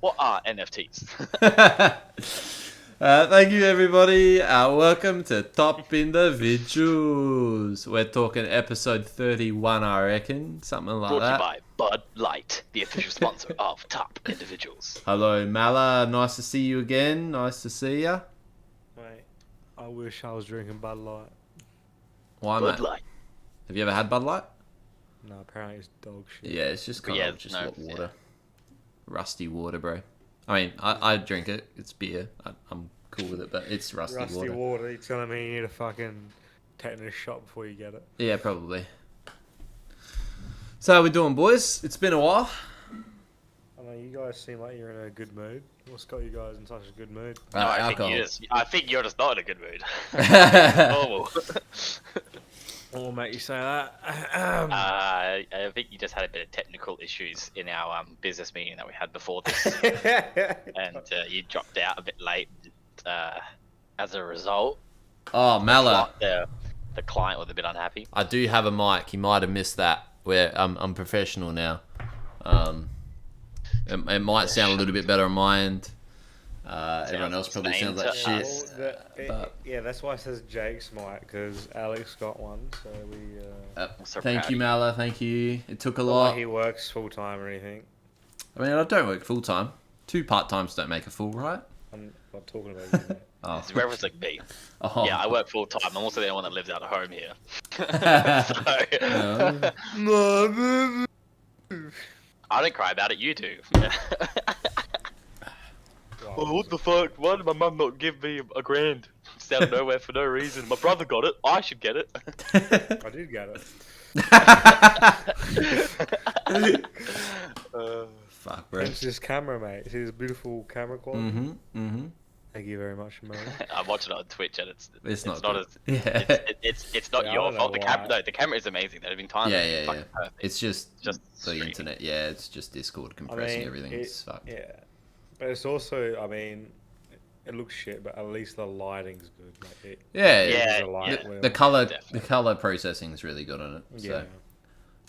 What are NFTs? Thank you, everybody. Welcome to Top Individuals. We're talking episode 31, I reckon. Something like Brought to you that. by Bud Light, the official sponsor of Top Individuals. Hello, Mala. Nice to see you again. Nice to see ya. Mate, I wish I was drinking Bud Light. Why, Bud mate? Light. Have you ever had Bud Light? No, apparently it's dog shit. Yeah, it's just kind Yeah, of just no, hot water. Rusty water, bro. I mean, I drink it. It's beer. I'm cool with it, but it's rusty water. You're telling me you need a fucking tetanus shot before you get it? Yeah, probably. So how we doing, boys? It's been a while. I know you guys seem like you're in a good mood. What's got you guys in such a good mood? No, I Alcohol. think you're just not in a good mood. Normal. Oh, mate, you say that? I think you just had a bit of technical issues in our business meeting that we had before this, and you dropped out a bit late. As a result, Oh, Mala. the client was a bit unhappy. I do have a mic. You might have missed that. Where I'm professional now. It might sound a little bit better on my end. Everyone else probably sounds like same to shit. us. Yeah, that's why it says Jake's mic, because Alex got one, so we... So Thank proud you, of Mala. Thank you. It took a not lot. like he works full-time or anything. I mean, I don't work full time. 2 part-times don't make a full, right? I'm not talking about you, mate. Oh. It's referencing me. Oh. Yeah, I work full time. I'm also the only one that lives out of home here. No. I don't cry about it. You do. Right, what the fuck? Why did my mum not give me $1,000? It's out of nowhere for no reason. My brother got it. I should get it. I did get it. Fuck, bro. It's this camera, mate. See this beautiful camera quality? Mm-hmm. Thank you very much, mate. I'm watching it on Twitch and it's not not good. as Yeah. it's not Yeah, I your don't fault. know The why. camera, no, the camera is amazing. There's been times Yeah, it's yeah, fucking yeah. perfect. It's just the streaming. internet. Yeah, it's just Discord compressing everything. It's fucked. Yeah, but it's also, I mean, it looks shit, but at least the lighting's good. Like Yeah, Yeah, the light yeah. well. the Definitely. color processing is really good on it. So Yeah.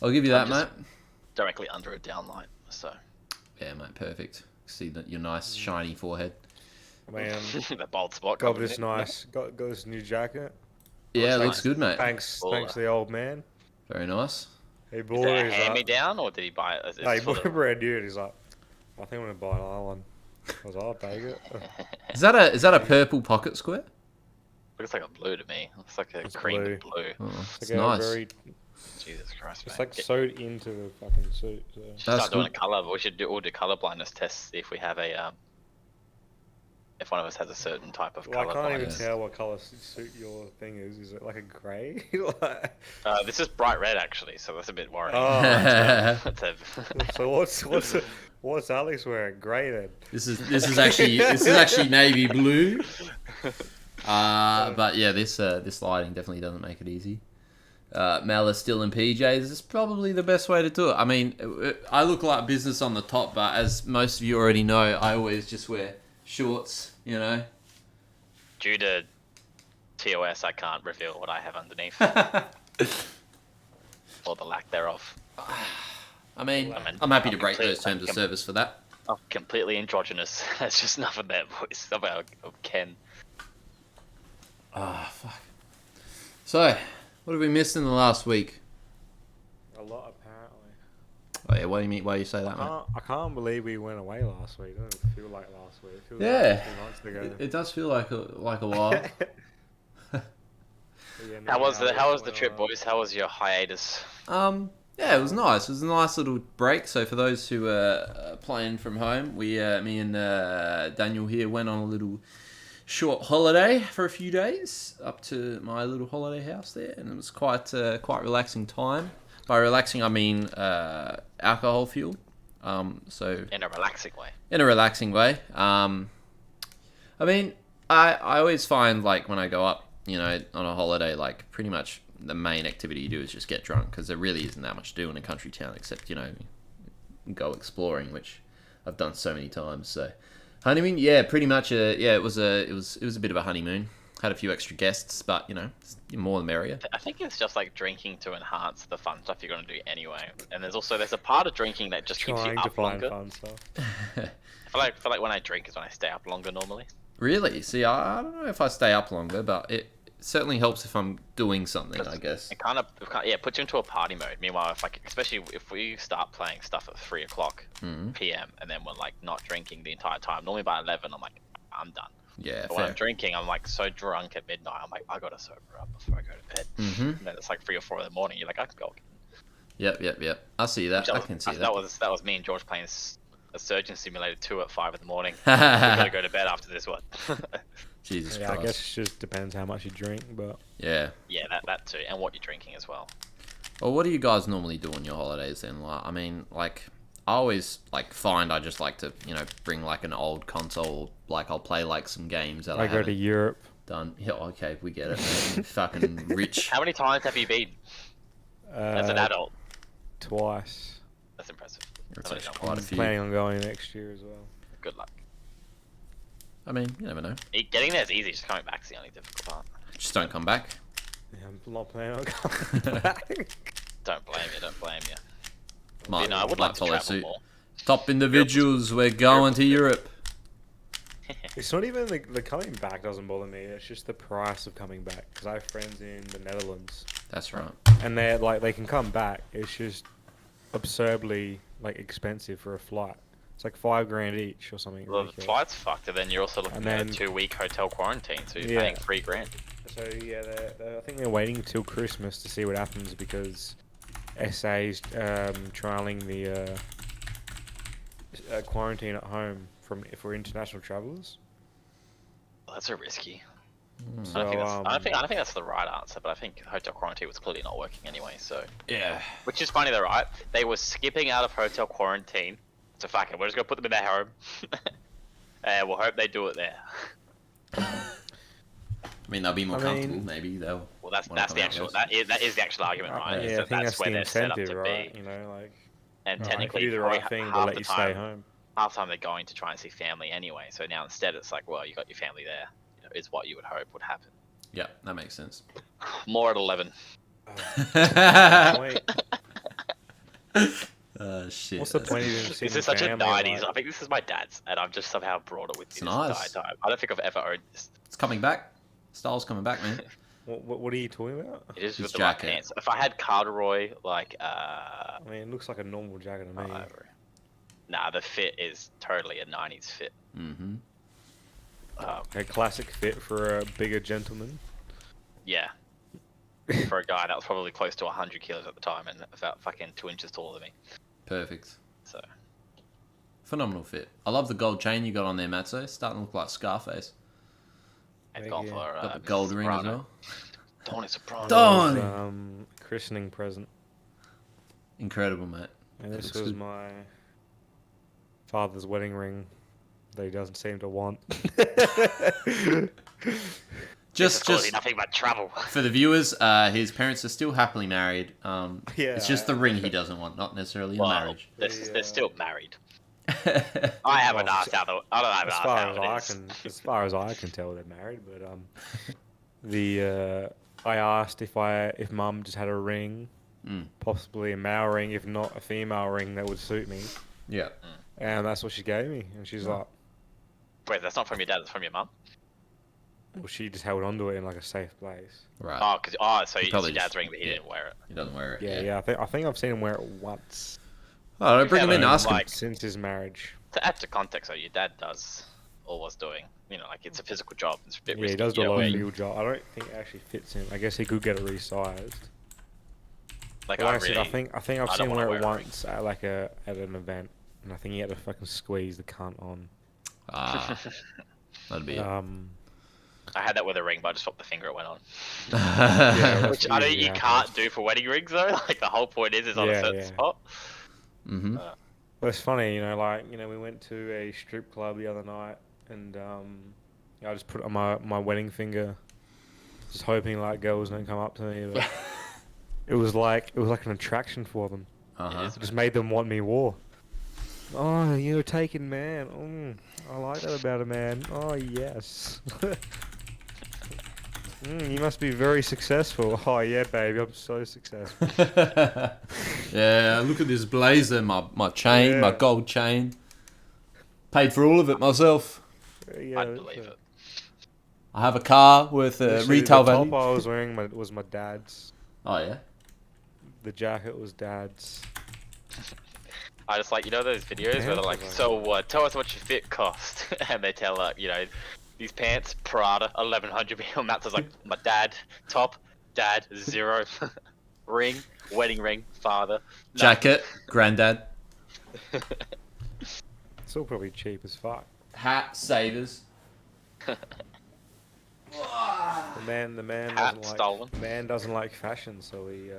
I'll give you that, I'm mate. just- Directly under a downlight. So Yeah, mate, perfect. See that your nice shiny forehead. I mean, the bald spot. got covered this in it. nice, got this new jacket. Yeah, it's looks nice. good, mate. Thanks Baller. to the old man. Very nice. He Is bought it a it. He's hand me like, down or did he buy it? no, he bought it brand new. And he's like, I think I'm gonna buy another one. I was like, I'll take it. Is that a purple pocket square? Looks like a blue to me. Looks like a It's cream blue. and blue. Oh, it's like nice. Jesus Christ, It's man. like sewed into the fucking suit. So. Should That's start doing a good. color. We should all do color blindness tests. See if we have a if one of us has a certain type of Well, I color can't even blindness. tell what color suit your thing is. Is it like a grey? Like- This is bright red actually, so that's a bit worrying. Oh, That's a- so what's Alex wearing? Grey then. This is actually navy blue. But yeah, this lighting definitely doesn't make it easy. Mel is still in PJs. This is probably the best way to do it. I mean, I look like business on the top, but as most of you already know, I always just wear shorts. You know. Due to TOS, I can't reveal what I have underneath or the lack thereof. I mean, I mean, I'm happy to I'm break those complete- terms of service for that. I'm completely androgynous. There's just nothing there, boys. About Ken. Ah, fuck. So, what have we missed in the last week? A lot apparently. Oh yeah, what do you mean? Why do you say that, mate? I can't believe we went away last week. It doesn't feel like last week. It feels Yeah. like 2 months ago. It does feel like a while. Yeah, How was the now trip, it's, boys? How was your hiatus? Yeah, it was nice. It was a nice little break. So for those who are playing from home, me and Daniel here went on a little short holiday for a few days up to my little holiday house there, and it was quite relaxing time. By relaxing, I mean alcohol fueled. So In a relaxing way. in a relaxing way. I mean, I always find like when I go up, you know, on a holiday, like pretty much the main activity you do is just get drunk because there really isn't that much to do in a country town except, you know, go exploring, which I've done so many times. So honeymoon, yeah, pretty much. It was a bit of a honeymoon. Had a few extra guests, but you know, more the merrier. I think it's just like drinking to enhance the fun stuff you're going to do anyway. And there's a part of drinking that just keeps you trying to up find longer. fun stuff. If feel like when I drink is when I stay up longer normally. Really? See, I don't know if I stay up longer, but it certainly helps if I'm doing something, I guess. It kind of puts you into a party mode. Meanwhile, especially if we start playing stuff at 3 o'clock p.m. and then we're like not drinking the entire time. Normally by 11, I'm like, I'm done. Yeah, But when I'm drinking, I'm like so drunk at midnight. I'm like, I gotta sober up before I go to bed. And then it's like 3 or 4 in the morning. You're like, I can go. Yep. I see that. I can see that. That was me and George playing a Surgeon Simulator 2 at 5 in the morning. We gotta go to bed after this one. Jesus Yeah, Christ. I guess it just depends how much you drink, but Yeah. Yeah, that too, and what you're drinking as well. Well, what do you guys normally do on your holidays then? Like, I mean, like, I always find I just like to, bring like an old console. Like, I'll play like some games that I I go to haven't Europe. done. Yeah, okay, we get it, man. Fucking rich. How many times have you been as an adult? Twice. That's impressive. It's I've only actually done quite a I'm few. planning on going next year as well. one. Good luck. I mean, you never know. Getting there is easy. Just coming back's the only difficult part. Just don't come back. Yeah, I'm not planning on going back. Don't blame you. Don't blame you. Might, I would might like to follow travel suit. more. Top individuals, we're going to Europe. It's not even the coming back doesn't bother me. It's just the price of coming back. Because I have friends in the Netherlands, That's right. and they're like they can come back. It's just absurdly expensive for a flight. It's like $5,000 each or something. Well, the ridiculous. flight's fucked, and then you're also looking And at a then- 2-week hotel quarantine, so you're Yeah. paying $3,000. So yeah, I think they're waiting till Christmas to see what happens because SA's trialing the quarantine at home for international travellers. Well, that's a risky. So, I don't think that's the right answer, but I think hotel quarantine was clearly not working anyway. So, Yeah. which is funny though, right? They were skipping out of hotel quarantine, so fuck it, we're just gonna put them in their home, and we'll hope they do it there. I mean, they'll be more I comfortable. mean- Maybe they'll. Well, that's wanna the come out actual west. that is the actual argument, right? Is Yeah, I that think that's that's where the they're set up incentive, to right? be, You know, and if technically you do the probably right thing, half they'll let the you stay time- home. half the time they're going to try and see family anyway. So now instead it's like, well, you got your family there. Is what you would hope would happen. Yeah, that makes sense. More at 11. Wait, Shit. what's the that's- point of even seeing This is such a family, 90s. like- I think this is my dad's, and I've just somehow brought it with It's me this nice. entire time. I don't think I've ever owned this. It's coming back. Style's coming back, man. What are you talking about? It is His with the right jacket. pants. If I had corduroy, I mean, it looks like a normal jacket to me. nah, the fit is totally a 90s fit. Mm-hmm. A classic fit for a bigger gentleman. Yeah. For a guy that was probably close to 100 kilos at the time and about fucking 2 inches taller than me. Perfect. So, Phenomenal fit. I love the gold chain you got on there, Matzo. Starting to look like Scarface. I've Thank gone you. for Got the Mrs. gold ring as Soprano. well. Donny Soprano. Don! It was, christening present. Incredible, mate. And That this looks was good. my father's wedding ring that he doesn't seem to want. Just nothing but trouble. for the viewers, his parents are still happily married. Yeah, It's just the ring he doesn't want, not necessarily a Well, marriage. they're still married. yeah, I haven't Well, asked how the. I don't have as asked far how as it I is. can, as far as I can tell, they're married. But I asked if Mum just had a ring, possibly a male ring, if not a female ring that would suit me, and that's what she gave me. And she's like, Wait, that's not from your dad. That's from your mum. well, she just held onto it in like a safe place. right. So it's probably your dad's just- ring, but he yeah. didn't wear it. He doesn't wear it. Yeah. I think I've seen him wear it once Oh, don't bring him in. Yeah, Ask him. like- since his marriage. To add to context, though, your dad does or was doing. You know, like it's a physical job. It's a bit Yeah, risky. he does do you a know, lot where of you- field job. I don't think it actually fits him. I guess he could get it resized. Like, Like I I said, really, I think I've I seen don't him wanna wear it wear a ring. once at at an event, and I think he had to fucking squeeze the cunt on. Ah, that'd be it. I had that with a ring, but I just swapped the finger. It went on. Yeah, Which I know usually you happens. can't do for wedding rings though. Like the whole point is on a Yeah, certain yeah. spot. Mm-hmm. Well, it's funny, we went to a strip club the other night, and I just put it on my wedding finger, just hoping like girls don't come up to me. But it was like an attraction for them. Uh-huh. It just made them want me more. Oh, you're a taken man. I like that about a man. Oh yes. You must be very successful. Oh yeah, baby, I'm so successful. Yeah, look at this blazer, my chain, my Yeah. gold chain. Paid for all of it myself. Yeah, I'd believe it. I have a car worth literally retail the value. top I was wearing was my dad's. Oh yeah. The jacket was dad's. I just like, you know those videos where they're like, so tell us what your fit cost, and they tell these pants Prada 1100. Matt's like, my dad top, dad 0, ring, wedding ring, father Jacket, granddad. Still probably cheap as fuck. Hat, savers. The man Hat doesn't like stolen. man doesn't like fashion, so he.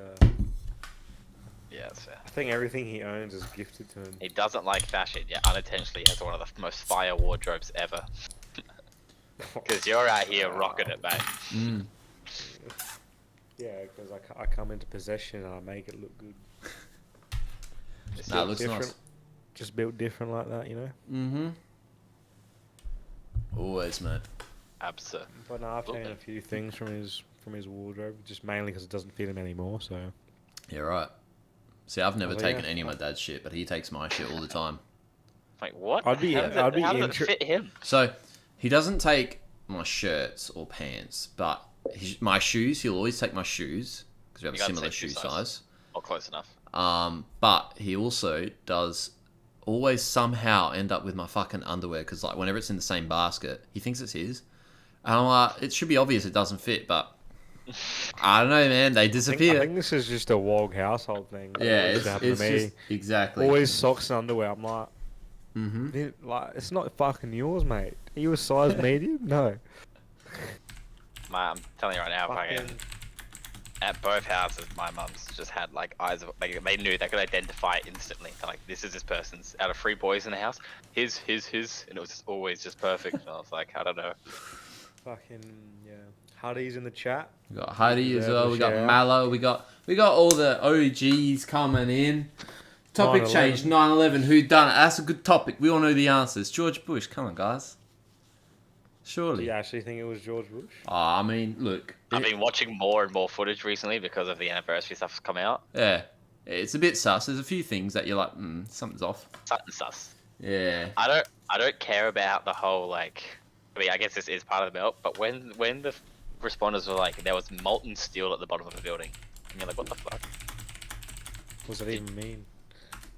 Yeah, that's fair. I think everything he owns is gifted to him. He doesn't like fashion, yet unintentionally has one of the most fire wardrobes ever. Because you're out here rocking it, mate. Mm. Yeah, because I come into possession and I make it look good. Nah, it looks different. nice. Just built different like that, you know. Mm-hmm. Always, mate. Absolutely. But no, I've taken a few things from his wardrobe, just mainly because it doesn't fit him anymore. So Yeah, right. See, I've never Oh, taken yeah. any of my dad's shit, but he takes my shit all the time. Like, what? I'd be- How does I'd be how does it inter- fit him? So he doesn't take my shirts or pants, but my shoes. He'll always take my shoes because we have You a got the similar same shoe shoe size. size. Or close enough. But he also does always somehow end up with my fucking underwear because like whenever it's in the same basket, he thinks it's his. And I'm like, it should be obvious it doesn't fit, but I don't know, man. They I disappear. think this is just a Wog household thing. That Yeah, always it's happened to me. just exactly. Always socks and underwear. I'm like, Mm-hmm. like it's not fucking yours, mate. Are you a size medium? No. I'm telling you right now, Fucking- fucking at both houses, my mum's just had like eyes of like they knew they could identify it instantly. They're like, this is this person's. Out of 3 boys in the house, his, and it was just always just perfect. And I was like, I don't know. Fucking yeah. Huddy's in the chat. We got Heidi as Yeah, well. the We got shout-out. Mallow. We got all the OGs coming in. Topic 9/11. change. 9/11. Who done it? That's a good topic. We all know the answers. George Bush. Come on, guys. Do Surely. you actually think it was George Bush? I mean, look. I've been watching more and more footage recently because of the anniversary stuff that's come out. Yeah. It's a bit sus. There's a few things that you're like, something's off. Something sus. Yeah. I don't care about the whole like. I mean, I guess this is part of the melt, but when the responders were like, there was molten steel at the bottom of the building, and you're like, what the fuck? What does that even mean?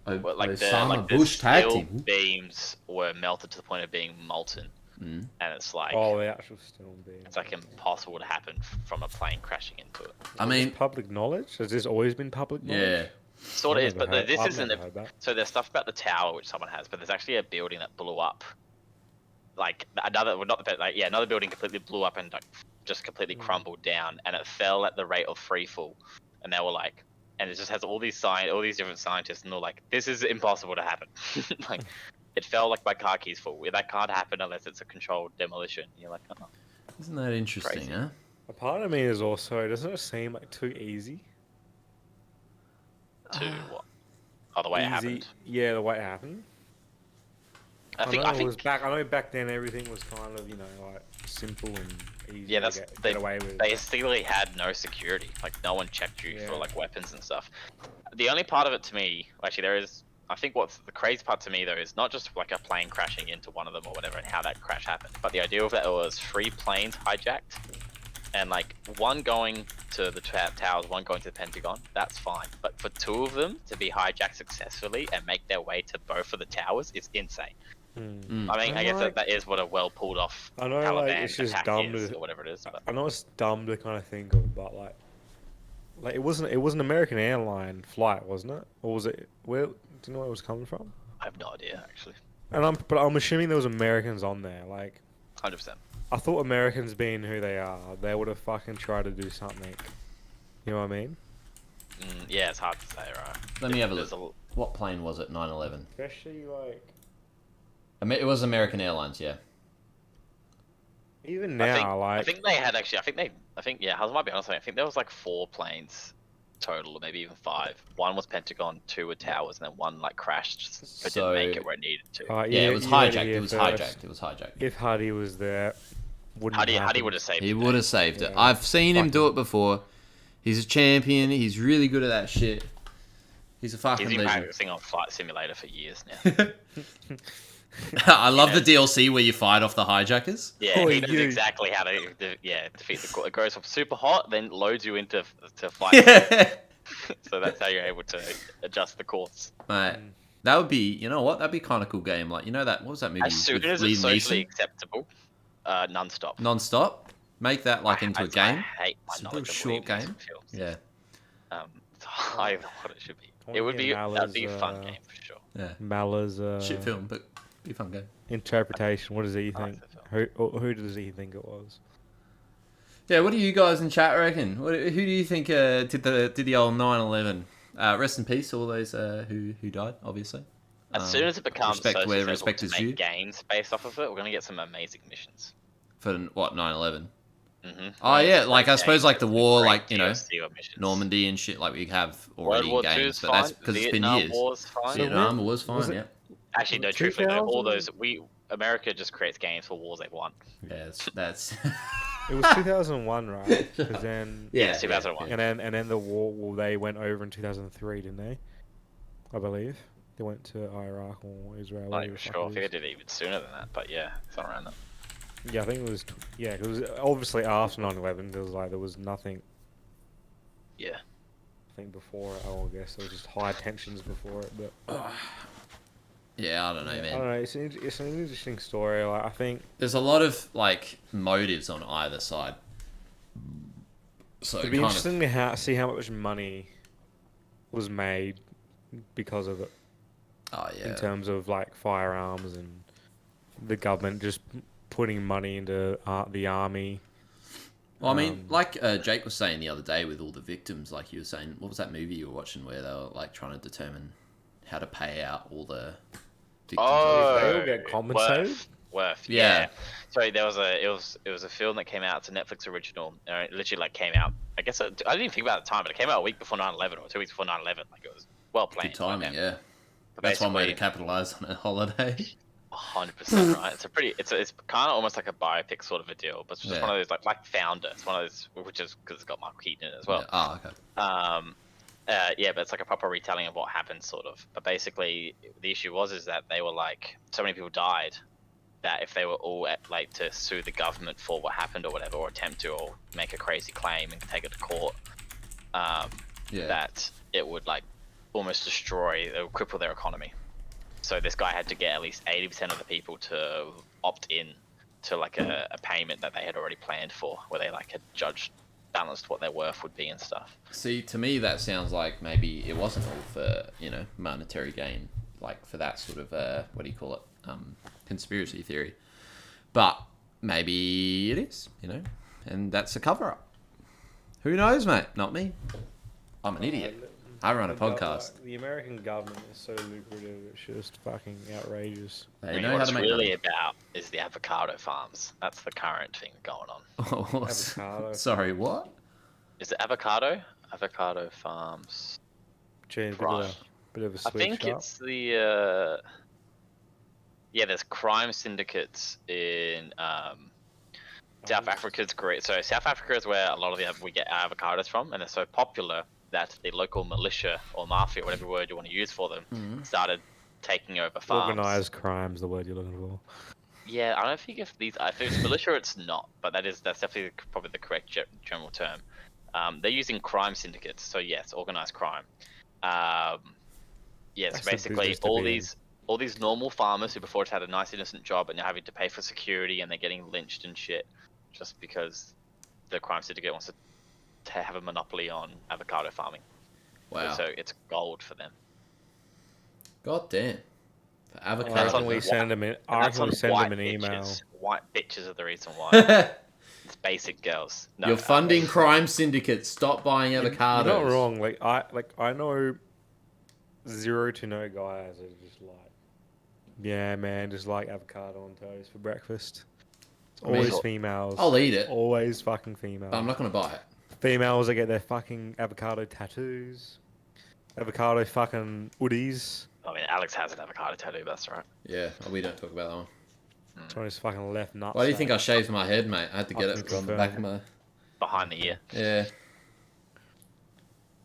Well, like the Osama Bush tag steel team. beams were melted to the point of being molten, Mm. and it's like Oh, the actual steel beam. it's like impossible to happen from a plane crashing into it. I Is this mean, public knowledge? Has this always been public knowledge? yeah. Sort of I've is, never but heard- this I've isn't. never heard that. So there's stuff about the tower which someone has, but there's actually a building that blew up. Like another, well, not the like yeah, another building completely blew up and like just completely crumbled down, and it fell at the rate of free fall, and they were like, and it just has all these different scientists, and they're like, this is impossible to happen. Like, it fell like my car keys full. That can't happen unless it's a controlled demolition. And you're like, oh, Isn't that interesting, Crazy. huh? A part of me is also, doesn't it seem like too easy? to what? Oh, the way it Easy. happened. Yeah, the way it happened. I think I know back then everything was kind of, like simple and easy Yeah, to that's get away with. they basically had no security. Like no one checked you for Yeah. like weapons and stuff. The only part of it to me, actually, there is. I think what's the crazy part to me though is not just like a plane crashing into one of them or whatever and how that crash happened, but the idea of that it was 3 planes hijacked, and like one going to the towers, one going to the Pentagon. That's fine, but for 2 of them to be hijacked successfully and make their way to both of the towers is insane. Mm. I mean, I I'm guess like- that is what a well pulled off I know, Taliban like, it's just attack dumb is, to- or whatever it is. But I know it's dumb to kind of think of, but like it wasn't an American airline flight, wasn't it? Or was it? Where do you know where it was coming from? I have no idea actually. And I'm assuming there was Americans on there. Like 100%. I thought Americans being who they are, they would have fucking tried to do something. You know what I mean? Yeah, it's hard to say, right? Let me have a There's look. What plane was it? 9/11. Especially like It was American Airlines, yeah. even I think, now, I like think they had actually. I think yeah. I might be honest. I think there was like 4 planes total, or maybe even 5. One was Pentagon, 2 were towers, and then one like crashed, but So- didn't make it where it needed to. Yeah, it was you heard hijacked. here It was first. hijacked. It was hijacked. If Huddy was there, wouldn't Huddy happen. would have saved. He the would day. have saved it. Yeah. I've seen him do Fucking- it before. He's a champion. He's really good at that shit. He's a fucking He's been legend. practicing on Flight Simulator for years now. I love the DLC where you fight off the hijackers. Yeah, Oi, he knows you. exactly how to defeat the core. It goes from super hot, then loads you into to fight. Yeah. So that's how you're able to adjust the course. Mate, that would be, you know what? That'd be kind of cool game. Like, you know what was that movie As soon with as Liam it's socially Neeson? acceptable, non-stop. Non-stop. Make that like into a game. I hate my It's a real knowledge of short Liam Neeson game. films. Yeah. It's higher than what it should be. wanna It would hear be that'd be a Mala's, fun game for sure. Yeah. Mala's Shit film, but be a fun game. interpretation. What does he I like think? the Who does he think it was? Yeah, what do you guys in chat reckon? Who do you think did the old 9/11? Rest in peace, all those who died, obviously. As soon as it becomes respect so where successful respect to is make due. games based off of it, we're gonna get some amazing missions. For what 9/11? Mm-hmm. Oh yeah, like I suppose like the war, like you know, missions. Normandy and shit, like we have World already War in II games, is but that's fine. because it's been Vietnam years. War's fine. So Vietnam was was fine, it- yeah. Actually, no, truthfully, no, all 2000? those America just creates games for wars they've won. Yeah, that's It was 2001, right? 'Cause then yeah, Yes, 2001. and then the war. Well, they went over in 2003, didn't they? I believe they went to Iraq or Israel. Not whatever even the fuck sure. I it think I is. did it even sooner than that, but yeah, it's not around that. Yeah, I think it was. Yeah, it was obviously after 9/11. There was nothing. Yeah. I think before it. Oh, I guess there was just high tensions before it. But yeah, I don't know, I man. don't know. It's an interesting story. Like I think There's a lot of like motives on either side. So it'd be kind of, interesting to see how much money was made because of it. oh In yeah, terms of like firearms and the government just putting money into the army. well, I mean, like Jake was saying the other day with all the victims, like you were saying, what was that movie you were watching where they were like trying to determine how to pay out all the victims? Oh, They all get compensated? Worth. Yeah. Yeah. Sorry, there was it was a film that came out. It's a Netflix original. It literally like came out. I guess I didn't even think about it at the time, but it came out a week before 9/11 or 2 weeks before 9/11. Like it was well planned. Good timing, by them. yeah. But That's one way to basically, capitalize on a holiday. 100% right. It's kind of almost like a biopic sort of a deal, but it's just Yeah. one of those like Founder. It's one of those which is because it's got Michael Keaton in it as well. Yeah. Oh, okay. Yeah, but it's like a proper retelling of what happened, sort of. But basically, the issue is that they were like so many people died that if they were all like to sue the government for what happened or whatever, or attempt to, or make a crazy claim and take it to court, Yeah. that it would like almost destroy, it would cripple their economy. So this guy had to get at least 80% of the people to opt in to like a payment that they had already planned for, where they like had balanced what their worth would be and stuff. See, to me, that sounds like maybe it wasn't all for, monetary gain, like for that sort of, what do you call it, conspiracy theory. But maybe it is, and that's a cover-up. Who knows, mate? Not me. I'm an idiot. I run a podcast. The American government is so lucrative. It's just fucking outrageous. They I mean, know what how it's to make really money. about is the avocado farms. That's the current thing going on. Avocado. Sorry, what? Is it avocado? Avocado farms. Change Right. bit of a I switch think up. it's the there's crime syndicates in South Africa's great. So South Africa is where a lot of we get our avocados from, and they're so popular that the local militia or mafia, whatever word you want to use for them, started taking over farms. Organized crime's the word you're looking for. Yeah, I don't think if it's militia, it's not, but that's definitely probably the correct general term. They're using crime syndicates, so yes, organized crime. So That's the basically business to be in. all these normal farmers who before had a nice innocent job and now having to pay for security and they're getting lynched and shit just because the crime syndicate wants to have a monopoly on avocado farming. Wow. So it's gold for them. God damn. For I avocado. reckon on we white- send them in. And I that's reckon we on send white them an email. bitches. White bitches are the reason why. It's basic girls. No, You're funding crime syndicates. Stop buying avocados. You're not wrong. I know 0 to no guys that are just like, yeah, man, just like avocado on toast for breakfast. It's I mean, always females. I'll eat it, Always fucking females. but I'm not going to buy it. Females that get their fucking avocado tattoos, avocado fucking hoodies. I mean, Alex has an avocado tattoo. That's right. Yeah, we don't talk about that one. It's on his fucking left nut. Why do you think I shaved my head, mate? I had to get it Fucking from the back of my... Behind the ear. Yeah.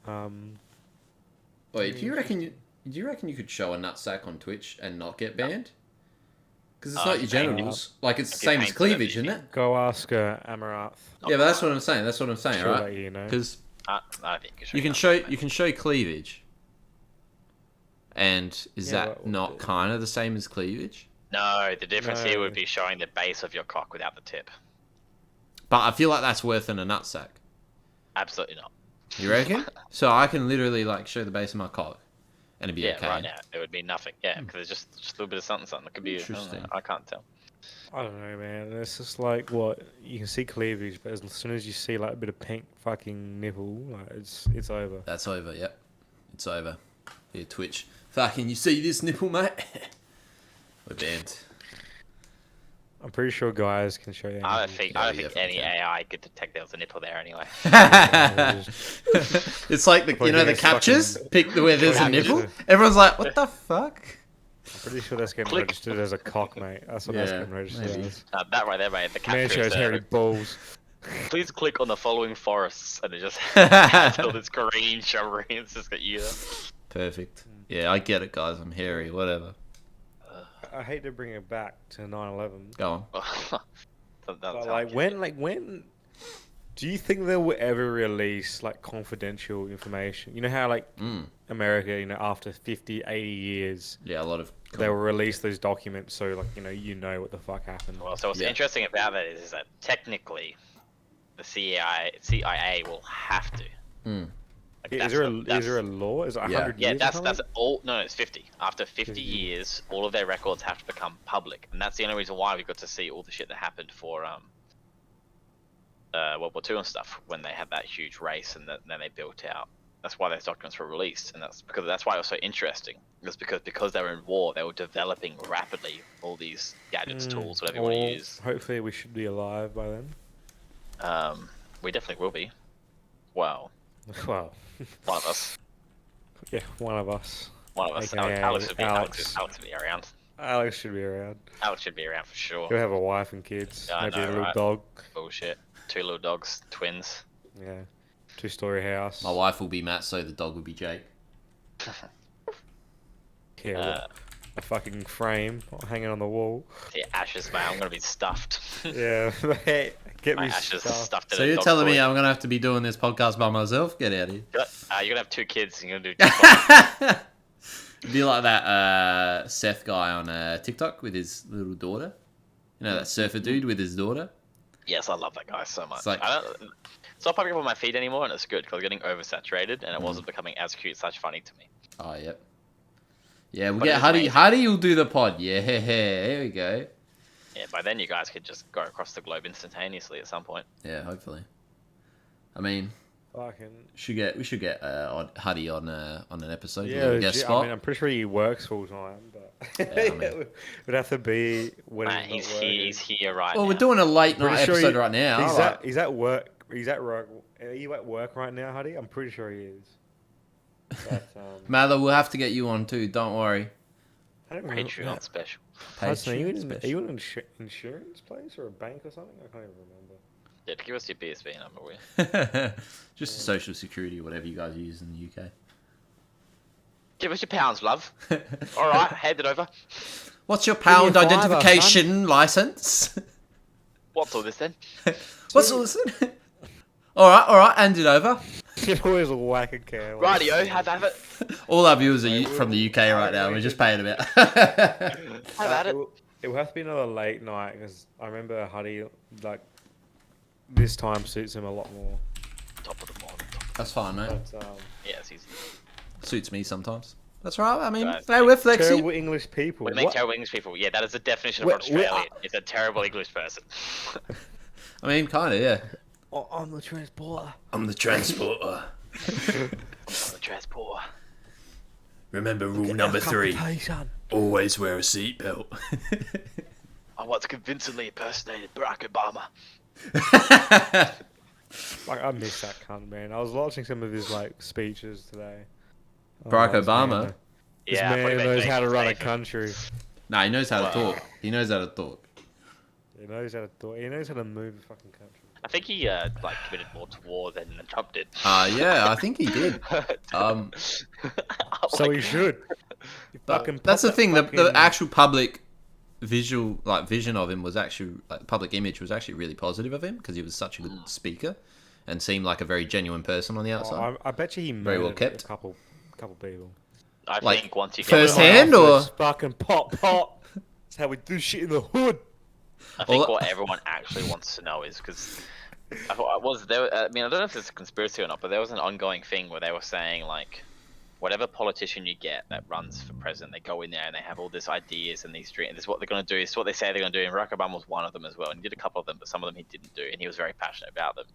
Um, Wait, do you reckon you could show a nutsack on Twitch and not get banned? Because it's not your genitals. Like, it's the If you same as painted it, cleavage, you isn't it? Go ask Amaranth. Yeah, but that's what I'm saying. That's what I'm saying, She'll right? let you know. Because I don't think you can show cleavage. And is Yeah, that but- not kind of the same as cleavage? No, the difference here would No. be showing the base of your cock without the tip. But I feel like that's worse than a nutsack. Absolutely not. You reckon? So I can literally like show the base of my cock, and it'd be Yeah, okay. right now it would be nothing. Yeah, because it's just a little bit of something. It could be. Interesting. I can't tell. I don't know, man. It's just like what you can see cleavage, but as soon as you see like a bit of pink fucking nipple, like it's over. That's over. Yep, it's over. Here, Twitch. Fucking, you see this nipple, mate? We're banned. I'm pretty sure guys can show you. I don't think. I don't Yeah, think yeah, any okay. AI could detect there was a nipple there anyway. It's like the Fucking the this captures. fucking- Pick where there's a Fucking- nipple. Everyone's like, what the fuck? I'm pretty sure that's getting Click. registered as a cock, mate. That's what that's Yeah, getting registered maybe. as. That right there, mate. The Man capture. shows hairy balls. Please click on the following forests, and it just has all this green shrubbery. It's just got you. Perfect. Yeah, I get it, guys. I'm hairy. Whatever. I hate to bring it back to 9/11, Go on. but when do you think they will ever release like confidential information? You know how like Mm. America, after 50, 80 years, Yeah, a lot of. they will release those documents, so like you know what the fuck happened. Well, so what's Yeah. interesting about that is that technically, the CIA will have to. Mm. Like, Is that's there the- is that's- there a law? Is it 100 Yeah, years? or that's something? all. No, it's 50. After 50 50. years, all of their records have to become public, and that's the only reason why we got to see all the shit that happened for World War II and stuff when they had that huge race and then they built out. That's why those documents were released, and that's why it was so interesting. It's because they were in war, they were developing rapidly all these gadgets, tools, whatever you want to Or use. Hopefully, we should be alive by then. We definitely will be. Well, Well, one of us. yeah, one of us. One of us. AKA Alex would be Alex. Alex would be around. Alex should be around. Alex should be around for sure. He'll have a wife and kids. Yeah, I Maybe know, a little right? dog. Bullshit. 2 little dogs, twins. Yeah. 2-story house. My wife will be Matt, so the dog will be Jake. Yeah, Uh, a fucking frame hanging on the wall. Yeah, ashes, mate. I'm gonna be stuffed. Yeah, mate, get My me ashes stuffed. stuffed in So a you're dog telling me toy. I'm gonna have to be doing this podcast by myself? Get out of here. You're gonna have 2 kids. And you're gonna do. Be like that Seth guy on TikTok with his little daughter. You know that surfer dude with his daughter. Yes, I love that guy so much. It's like- It's not popping up on my feed anymore, and it's good because getting oversaturated, and it wasn't becoming as cute, such funny to me. Oh yep. Yeah, we'll But get it's Huddy. amazing. Huddy will do the pod. Yeah, here we go. Yeah, by then you guys could just go across the globe instantaneously at some point. Yeah, hopefully. I mean, Fucking. we should get Huddy on an episode. Yeah, Little guest legit, spot. I mean, I'm pretty sure he works full time, but Yeah, I mean- it would have to be when Man, he's he's not here, working. he's here right well, now. we're doing a late Pretty night sure episode he- right now. He's at work. He's at work. Are you at work right now, Huddy? I'm pretty sure he is. But, Mather, we'll have to get you on too. Don't worry. I don't remember. Patreon special. Hudson, are you Patreon in special. an insurance place or a bank or something? I can't even remember. Yeah, give us your BSB number, will you? Just social security, whatever you guys use in the UK. Give us your pounds, love. All right, hand it over. What's your pound me a fiver, identification license? What's all this then? What's all this? All right, hand it over. You always whack a can. Rightio, have it. All our viewers are from the UK right now. We're just paying them out. Have at it. It will have to be another late night because I remember Huddy like this time suits him a lot more. Top of the morning. That's fine, mate. But Yes, he's. Suits me sometimes. That's right. I mean, Guys, hey, we're flexi. terrible English people. We make What? terrible English people. Yeah, that is the definition of an We're- Australian. It's a terrible English person. I mean, kind of, yeah. Oh, I'm the transporter. I'm the transporter. The transporter. Remember rule number 3: always wear a seatbelt. I once convincingly impersonated Barack Obama. Like I miss that cunt, man. I was watching some of his like speeches today. Oh, Barack this Obama? man, This Yeah, I thought man he meant knows how to run a Jason Statham. country. Nah, he knows how to Wow. talk. He knows how to talk. He knows how to talk. He knows how to move the fucking country. I think he like committed more to war than Trump did. Yeah, I think he did. So he should. He fucking That's the popped thing. that The fucking- actual public vision of him was actually like public image was actually really positive of him because he was such a good speaker, and seemed like a very genuine person on the outside. I bet you he Very well murdered kept. a couple people. I Like, think once you first get hand or Fucking pop. That's how we do shit in the hood. I think Well, what everyone actually wants to know is because I thought was there. I mean, I don't know if it's a conspiracy or not, but there was an ongoing thing where they were saying like, whatever politician you get that runs for president, they go in there and they have all these ideas and these dreams. This is what they're going to do. This is what they say they're going to do. And Barack Obama was one of them as well, and he did a couple of them, but some of them he didn't do, and he was very passionate about them.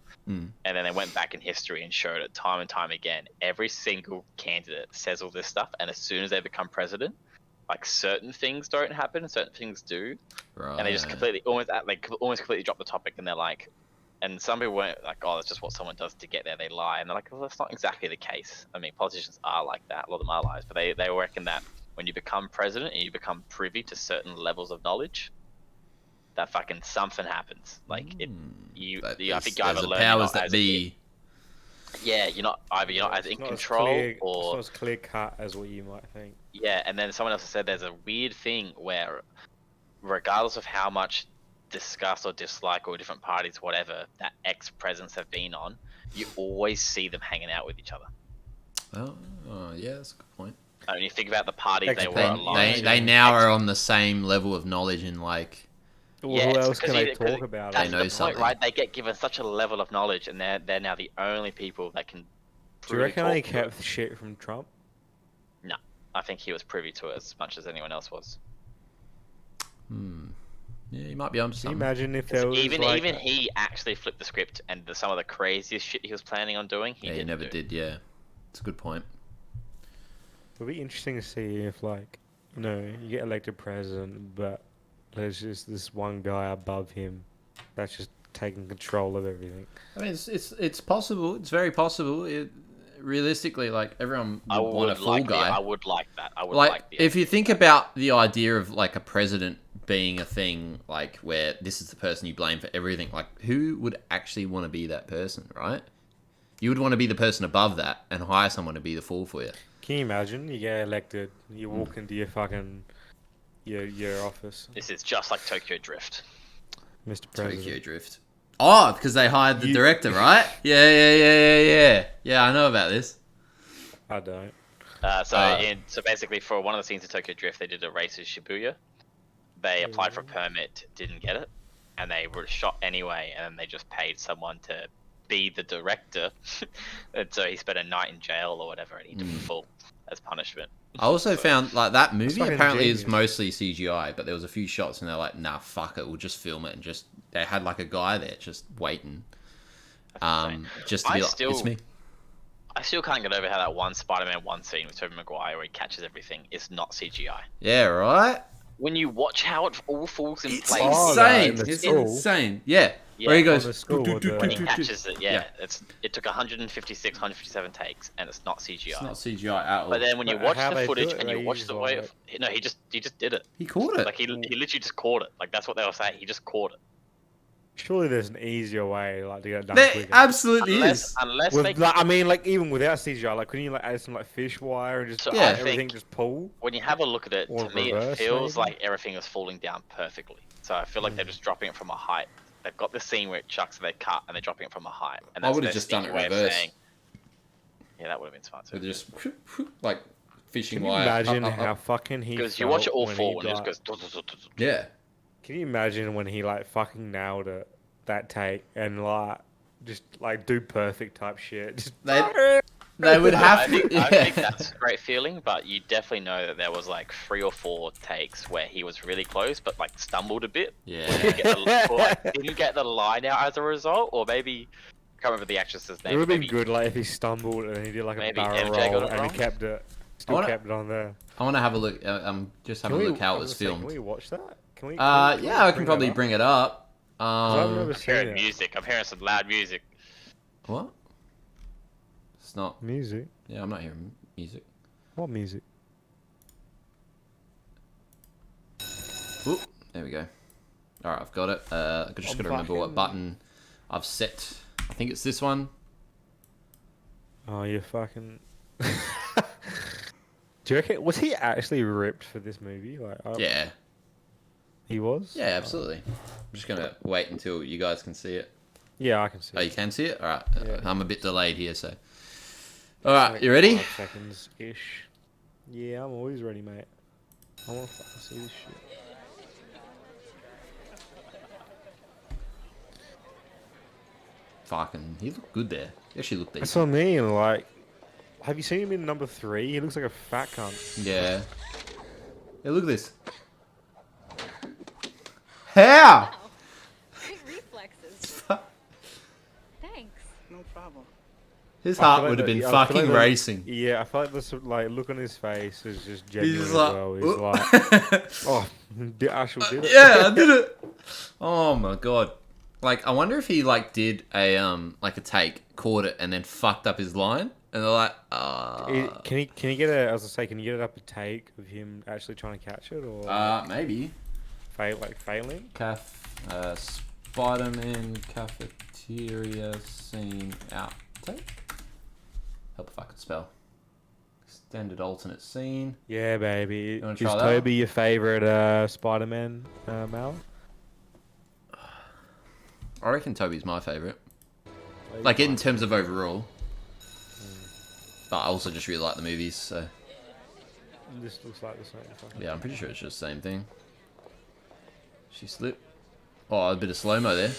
And then they went back in history and showed it time and time again. Every single candidate says all this stuff, and as soon as they become president, like certain things don't happen and certain things do, right. and they just completely almost completely drop the topic, and they're like, and some people weren't like, oh, that's just what someone does to get there. They lie, and they're like, well, that's not exactly the case. I mean, politicians are like that. A lot of them are liars, but they reckon that when you become president and you become privy to certain levels of knowledge, that fucking something happens. Like I think you either learn powers not that as a be. kid. Yeah, you're not as in It's not control it's or not as clear cut as what you might think. yeah. And then someone else has said there's a weird thing where, regardless of how much disgust or dislike or different parties, whatever, that ex-presidents have been on, you always see them hanging out with each other. Oh, yeah, that's a good point. I mean, you think about the parties they were They- aligned to. They now are on the same level of knowledge and like. Well, Yeah, who it's else can because they because talk about? That's They know the point, something. right? They get given such a level of knowledge, and they're now the only people that can. Do you truly reckon talk they to it. kept shit from Trump? No, I think he was privy to it as much as anyone else was. Yeah, you might be onto Can you something. imagine if there was Even like, even he actually flipped the script, and some of the craziest shit he was planning on doing, he Yeah, you didn't never do. did. Yeah, it's a good point. It'd be interesting to see if, like, you know, you get elected president, but there's just this one guy above him that's just taking control of everything. I mean, it's possible. It's very possible. Realistically, like everyone I would want a would full like guy. I would like that. I would Like, like the if you think about the idea of like a president being a thing, like where this is the person you blame for everything, like who would actually want to be that person, right? You would want to be the person above that and hire someone to be the fool for you. Can you imagine? You get elected, you walk into your fucking your office, This is just like Tokyo Drift. Mr. President. Tokyo Drift. Oh, because they hired the You- director, right? Yeah. Yeah, I know about this. I don't. So basically, for one of the scenes in Tokyo Drift, they did a race in Shibuya. They applied for a permit, didn't get it, and they were shot anyway. And then they just paid someone to be the director, and so he spent a night in jail or whatever, and he took the full as punishment. I also found like that movie fucking apparently is genius. mostly CGI, but there was a few shots and they're like, nah, fuck it, we'll just film it, and just they had like a guy there just waiting, just to I be like, still- it's me. I still can't get over how that one Spider-Man one scene with Tobey Maguire where he catches everything is not CGI. Yeah, right. When you watch how it all falls in It's place, Oh, insane. no, in the It's school. insane. Yeah. Yeah, Where he on goes. the school "Do, with do, the- do, when he do, do." catches it, yeah, Yeah. it took 156, 157 takes, and it's not CGI. It's not CGI at all. But then when you But watch how the they footage do it, and you they watch use, the way, like- no, he just did it. He caught it. Like he literally just caught it. Like that's what they were saying. He just caught it. Surely there's an easier way, like, to get it done There quicker. absolutely Unless is. unless With, they like, I mean, like, even without CGI, like, couldn't you like add some like fish wire and just So let I everything think- just pull? when you have a look at it, Or to me it reverse, feels maybe? like everything is falling down perfectly. So I feel like Hmm. they're just dropping it from a height. They've got the scene where it chucks and they cut and they're dropping it from a height. And I that's would've their just done sneaky it way of reverse. saying- Yeah, that would have been smart too. With just like fishing Can you wire. imagine up, how up. fucking he? Because you watch it felt all when fall he, and it just like- goes. Yeah. Can you imagine when he like fucking nailed it that take and like just like do perfect type shit? Just They would have I to. think, Yeah. I think that's a great feeling, but you definitely know that there was like 3 or 4 takes where he was really close, but like stumbled a bit. Yeah. Or, like, didn't get the line out as a result, or maybe I can't remember the actress's It name. would have been maybe- good like if he stumbled and he did like a Maybe barrel MJ got roll it and wrong? he kept it, still wanna- kept it on there. I want to have a look. Just have a look how I it was was gonna say, filmed. Can we watch that? Can we? Yeah, I can probably bring it up. 'Cause I've never I'm hearing seen it. music. I'm hearing some loud music. What? It's not. Music. Yeah, I'm not hearing music. What music? Oop, there we go. All right, I've got it. I just got to remember what fucking- button I've set. I think it's this one. Oh, you fucking. Do you reckon was he actually ripped for this movie? Like, Yeah. He was. Yeah, absolutely. I'm just gonna wait until you guys can see it. Yeah, I can see. Oh, you can see it. All right. Yeah. I'm a bit delayed here, so. All right, you ready? 5 seconds ish. Yeah, I'm always ready, mate. I want to fucking see this shit. Fucking, he looked good there. He actually looked That's decent. what I mean. Like, have you seen him in number 3? He looks like a fat cunt. Yeah. Hey, look at this. How? Wow. Great reflexes. Thanks. No problem. His I feel heart like would have the- been I feel like fucking the- racing. Yeah, I feel like this like look on his face is just He's genuine just as like, well. He's "Oop." like, oh, Ashel did it. Yeah, I did it. Oh my god. Like, I wonder if he like did a take, caught it, and then fucked up his line, and they're like, Can he get a? As I say, can you get it up a take of him actually trying to catch it, or maybe. failing? Spider-Man cafeteria scene outtake. Help if I could spell. Extended alternate scene. Yeah, baby. You wanna Is try that? Toby your favorite Spider-Man, Mal? I reckon Toby's my favorite. Like, in terms of overall. But I also just really like the movies, so. This looks like the same. Fucking Yeah, I'm pretty sure it's just the same thing. She slipped. Oh, a bit of slow-mo there.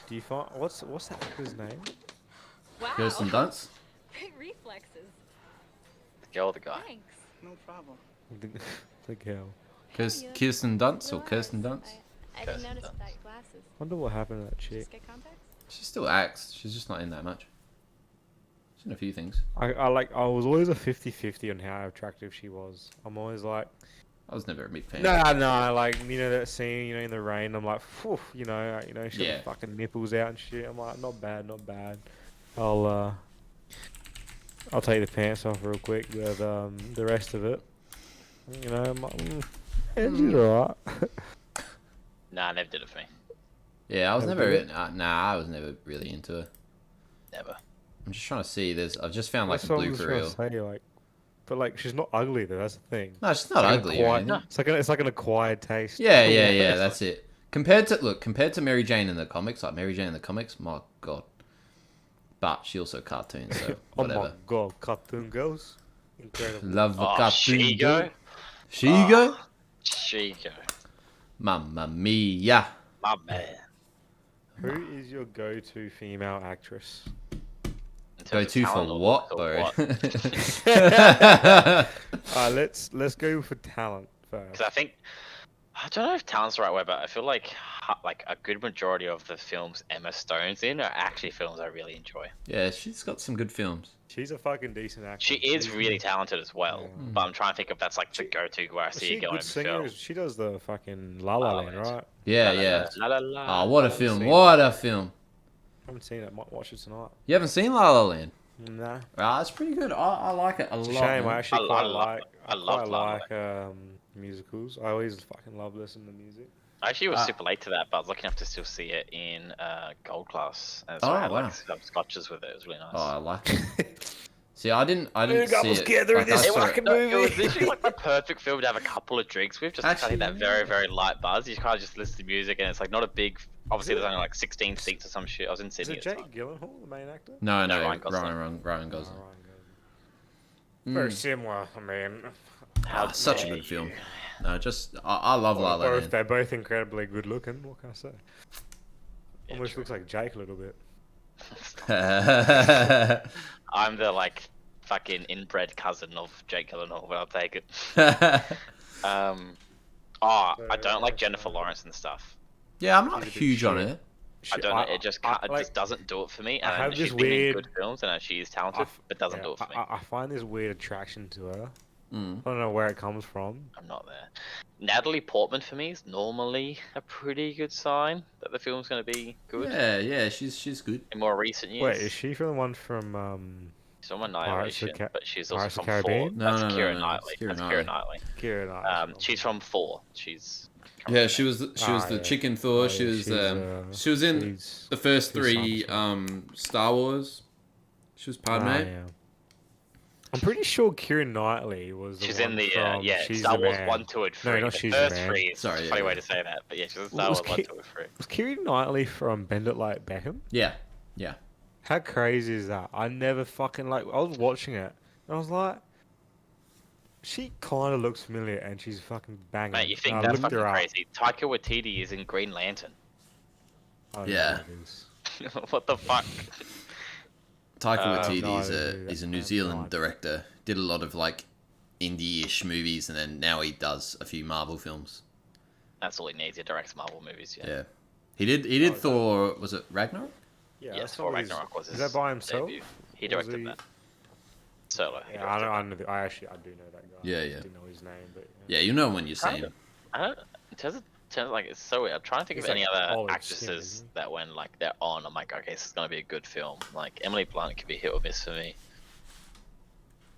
Do you find what's that actor's name? Wow. Kirsten Dunst. Great reflexes. The girl, the guy. Thanks. No problem. The girl. Kirsten Dunst or Kirsten Dunst? I didn't Kirsten notice Dunst. without your glasses. Wonder what happened to that chick. Just get contacts? She still acts. She's just not in that much. She's in a few things. I was always a 50-50 on how attractive she was. I'm always like, I was never a big fan. nah, like, you know that scene, in the rain, I'm like, phew, she got Yeah. the fucking nipples out and shit. I'm like, not bad. I'll take the pants off real quick, but the rest of it, I'm like, she's alright. Nah, never did it for me. Yeah, I was Never never. did Nah, I was never really into her. Never. I'm just trying to see. I've just found like That's a what I blue was for trying real. to say, like, but like, she's not ugly though. That's the thing. No, she's not Like an ugly or acquired- anything. It's like an acquired taste. Yeah. That's it. Compared to Mary Jane in the comics, my god. But she also cartoons, so Oh whatever. my god, cartoon girls, incredible. Love the Oh, cartoon. Shigo. Shigo? Chico. Mamma mia. My man. Who is your go-to female actress? In terms Go of to for talent or what, look or bro? what? Let's go for talent first. Because I don't know if talent's the right word, but I feel like a good majority of the films Emma Stone's in are actually films I really enjoy. Yeah, she's got some good films. She's a fucking decent actress. She is really talented as well, Yeah. but I'm trying to think if that's like the She- go-to where I Is see she her a going good in singer? film. She does the fucking La La La La Land, Land. right? Yeah, La, yeah. La, la, la, Oh, what a la, film! seen What a film! Haven't seen it. Might watch it tonight. You haven't seen La La Land? Nah. Ah, it's pretty good. I like it a It's a lot. shame. man. I actually I quite love- like. I love La La like musicals. I always fucking love listening to music. I actually was Ah. super late to that, but I was lucky enough to still see it in Gold Class. And Oh, so I had wow. like some scotches with it. It was really nice. Oh, I like it. See, I didn't Dude, I see was it. scared of Like, I this saw it- fucking It was movie. literally like the perfect film to have a couple of drinks with, just to Actually, kind of that very, very light buzz. You kind of just listen to music, and it's like not a big. Obviously, it- there's only like 16 seats or some shit. I was in Is Sydney it at the Jake time. Gyllenhaal, the main actor? No, No, Ryan Ryan Gosling. Ryan Oh, Gosling. Ryan Mm. Very similar. I mean, Ah, such a good film. No, just I love La La Land. they're both incredibly good looking. What can I say? Yeah, Almost true. looks like Jake a little bit. I'm the like fucking inbred cousin of Jake Gyllenhaal, but I'll take it. I don't like Jennifer Lawrence and stuff. Yeah, I'm not She's a bit huge on shit. it. I don't know. It just can't, it like, just doesn't do it for me. I And have she's this been in weird- good films, and she is talented, but doesn't do it for me. I find this weird attraction to her. Mm. I don't know where it comes from. I'm not there. Natalie Portman for me is normally a pretty good sign that the film's going to be good. Yeah, she's good. In more recent years, Wait, is she from the one from she's on Pirates of Annihilation, Ca- but she's also Pirates of from Four. Caribbean? No, That's no, no, Keira no, Knightley. it's Keira That's Knightley. Keira Knightley. Keira Knightley? She's from Four. She's. Yeah, she was the yeah. chicken Thor. Oh, she yeah, was she was in she's- the first she's three something. Star Wars. She was Padme. Ah, yeah. I'm pretty sure Keira Knightley was the She's one in the from She's She's Star the Wars Man. 1, 2, and 3. not the She's the first Man. 3 is Sorry, a yeah, funny way yeah. to say that, but yeah, she's in Was Star Wars 1, Ki- 2, and 3. Was Keira Knightley from Bend It Like Beckham? Yeah, yeah. How crazy is that? I never fucking like. I was watching it and I was like, she kind of looks familiar, and she's fucking banging. Mate, you think And I that's looked fucking her up. crazy? Taika Waititi is in Green Lantern. I don't know Yeah. who it is. What the fuck? Taika Uh, Waititi no is idea a who is a that New man's Zealand like. director. Did a lot of like indie-ish movies, and then now he does a few Marvel films. That's all he needs. He directs Marvel movies. Yeah. Yeah, he did Oh, Thor. Was it Ragnarok? Yeah, Yes, that's Thor not his- Ragnarok was his Is that by himself? debut. He Or was directed he- that. Solo. He Yeah, I directed know. I actually do know that guy. Yeah, I yeah. just didn't know his name, but Yeah, you know when you see Kind him. of. I don't. In terms of like, it's so weird. I'm trying to think He's of any like other olive skin, actresses isn't he? that when like they're on, I'm like, okay, this is gonna be a good film. Like Emily Blunt could be hit or miss for me.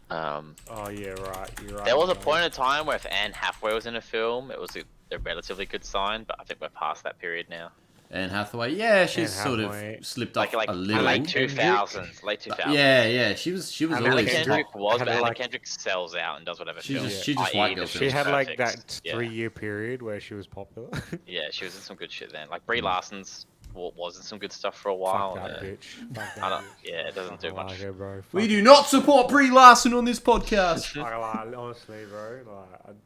Oh yeah, right. You're right. There was a you're point right. in time where if Anne Hathaway was in a film, it was a relatively good sign. But I think we're past that period now. Anne Hathaway. Yeah, she's Anne sort Hathaway. of slipped Like off a little. late Anna 2000s, late 2000s. Yeah, she was Anna Anna always Kendrick- top. Kendrick was, had but Anna like- Kendrick sells out and does whatever She she just- wants. she just i.e. white girl the films. She had like Perfect. that Yeah. 3-year period where she was popular. Yeah, she was in some good shit then. Like Brie Mm. Larson's was in some good stuff for a Fuck while. that yeah. bitch. Fuck that I don't, bitch. yeah, it doesn't do Fucking much. like her, bro. We Fuck do not support Brie Larson on this podcast. Like, honestly, bro. Like, I'm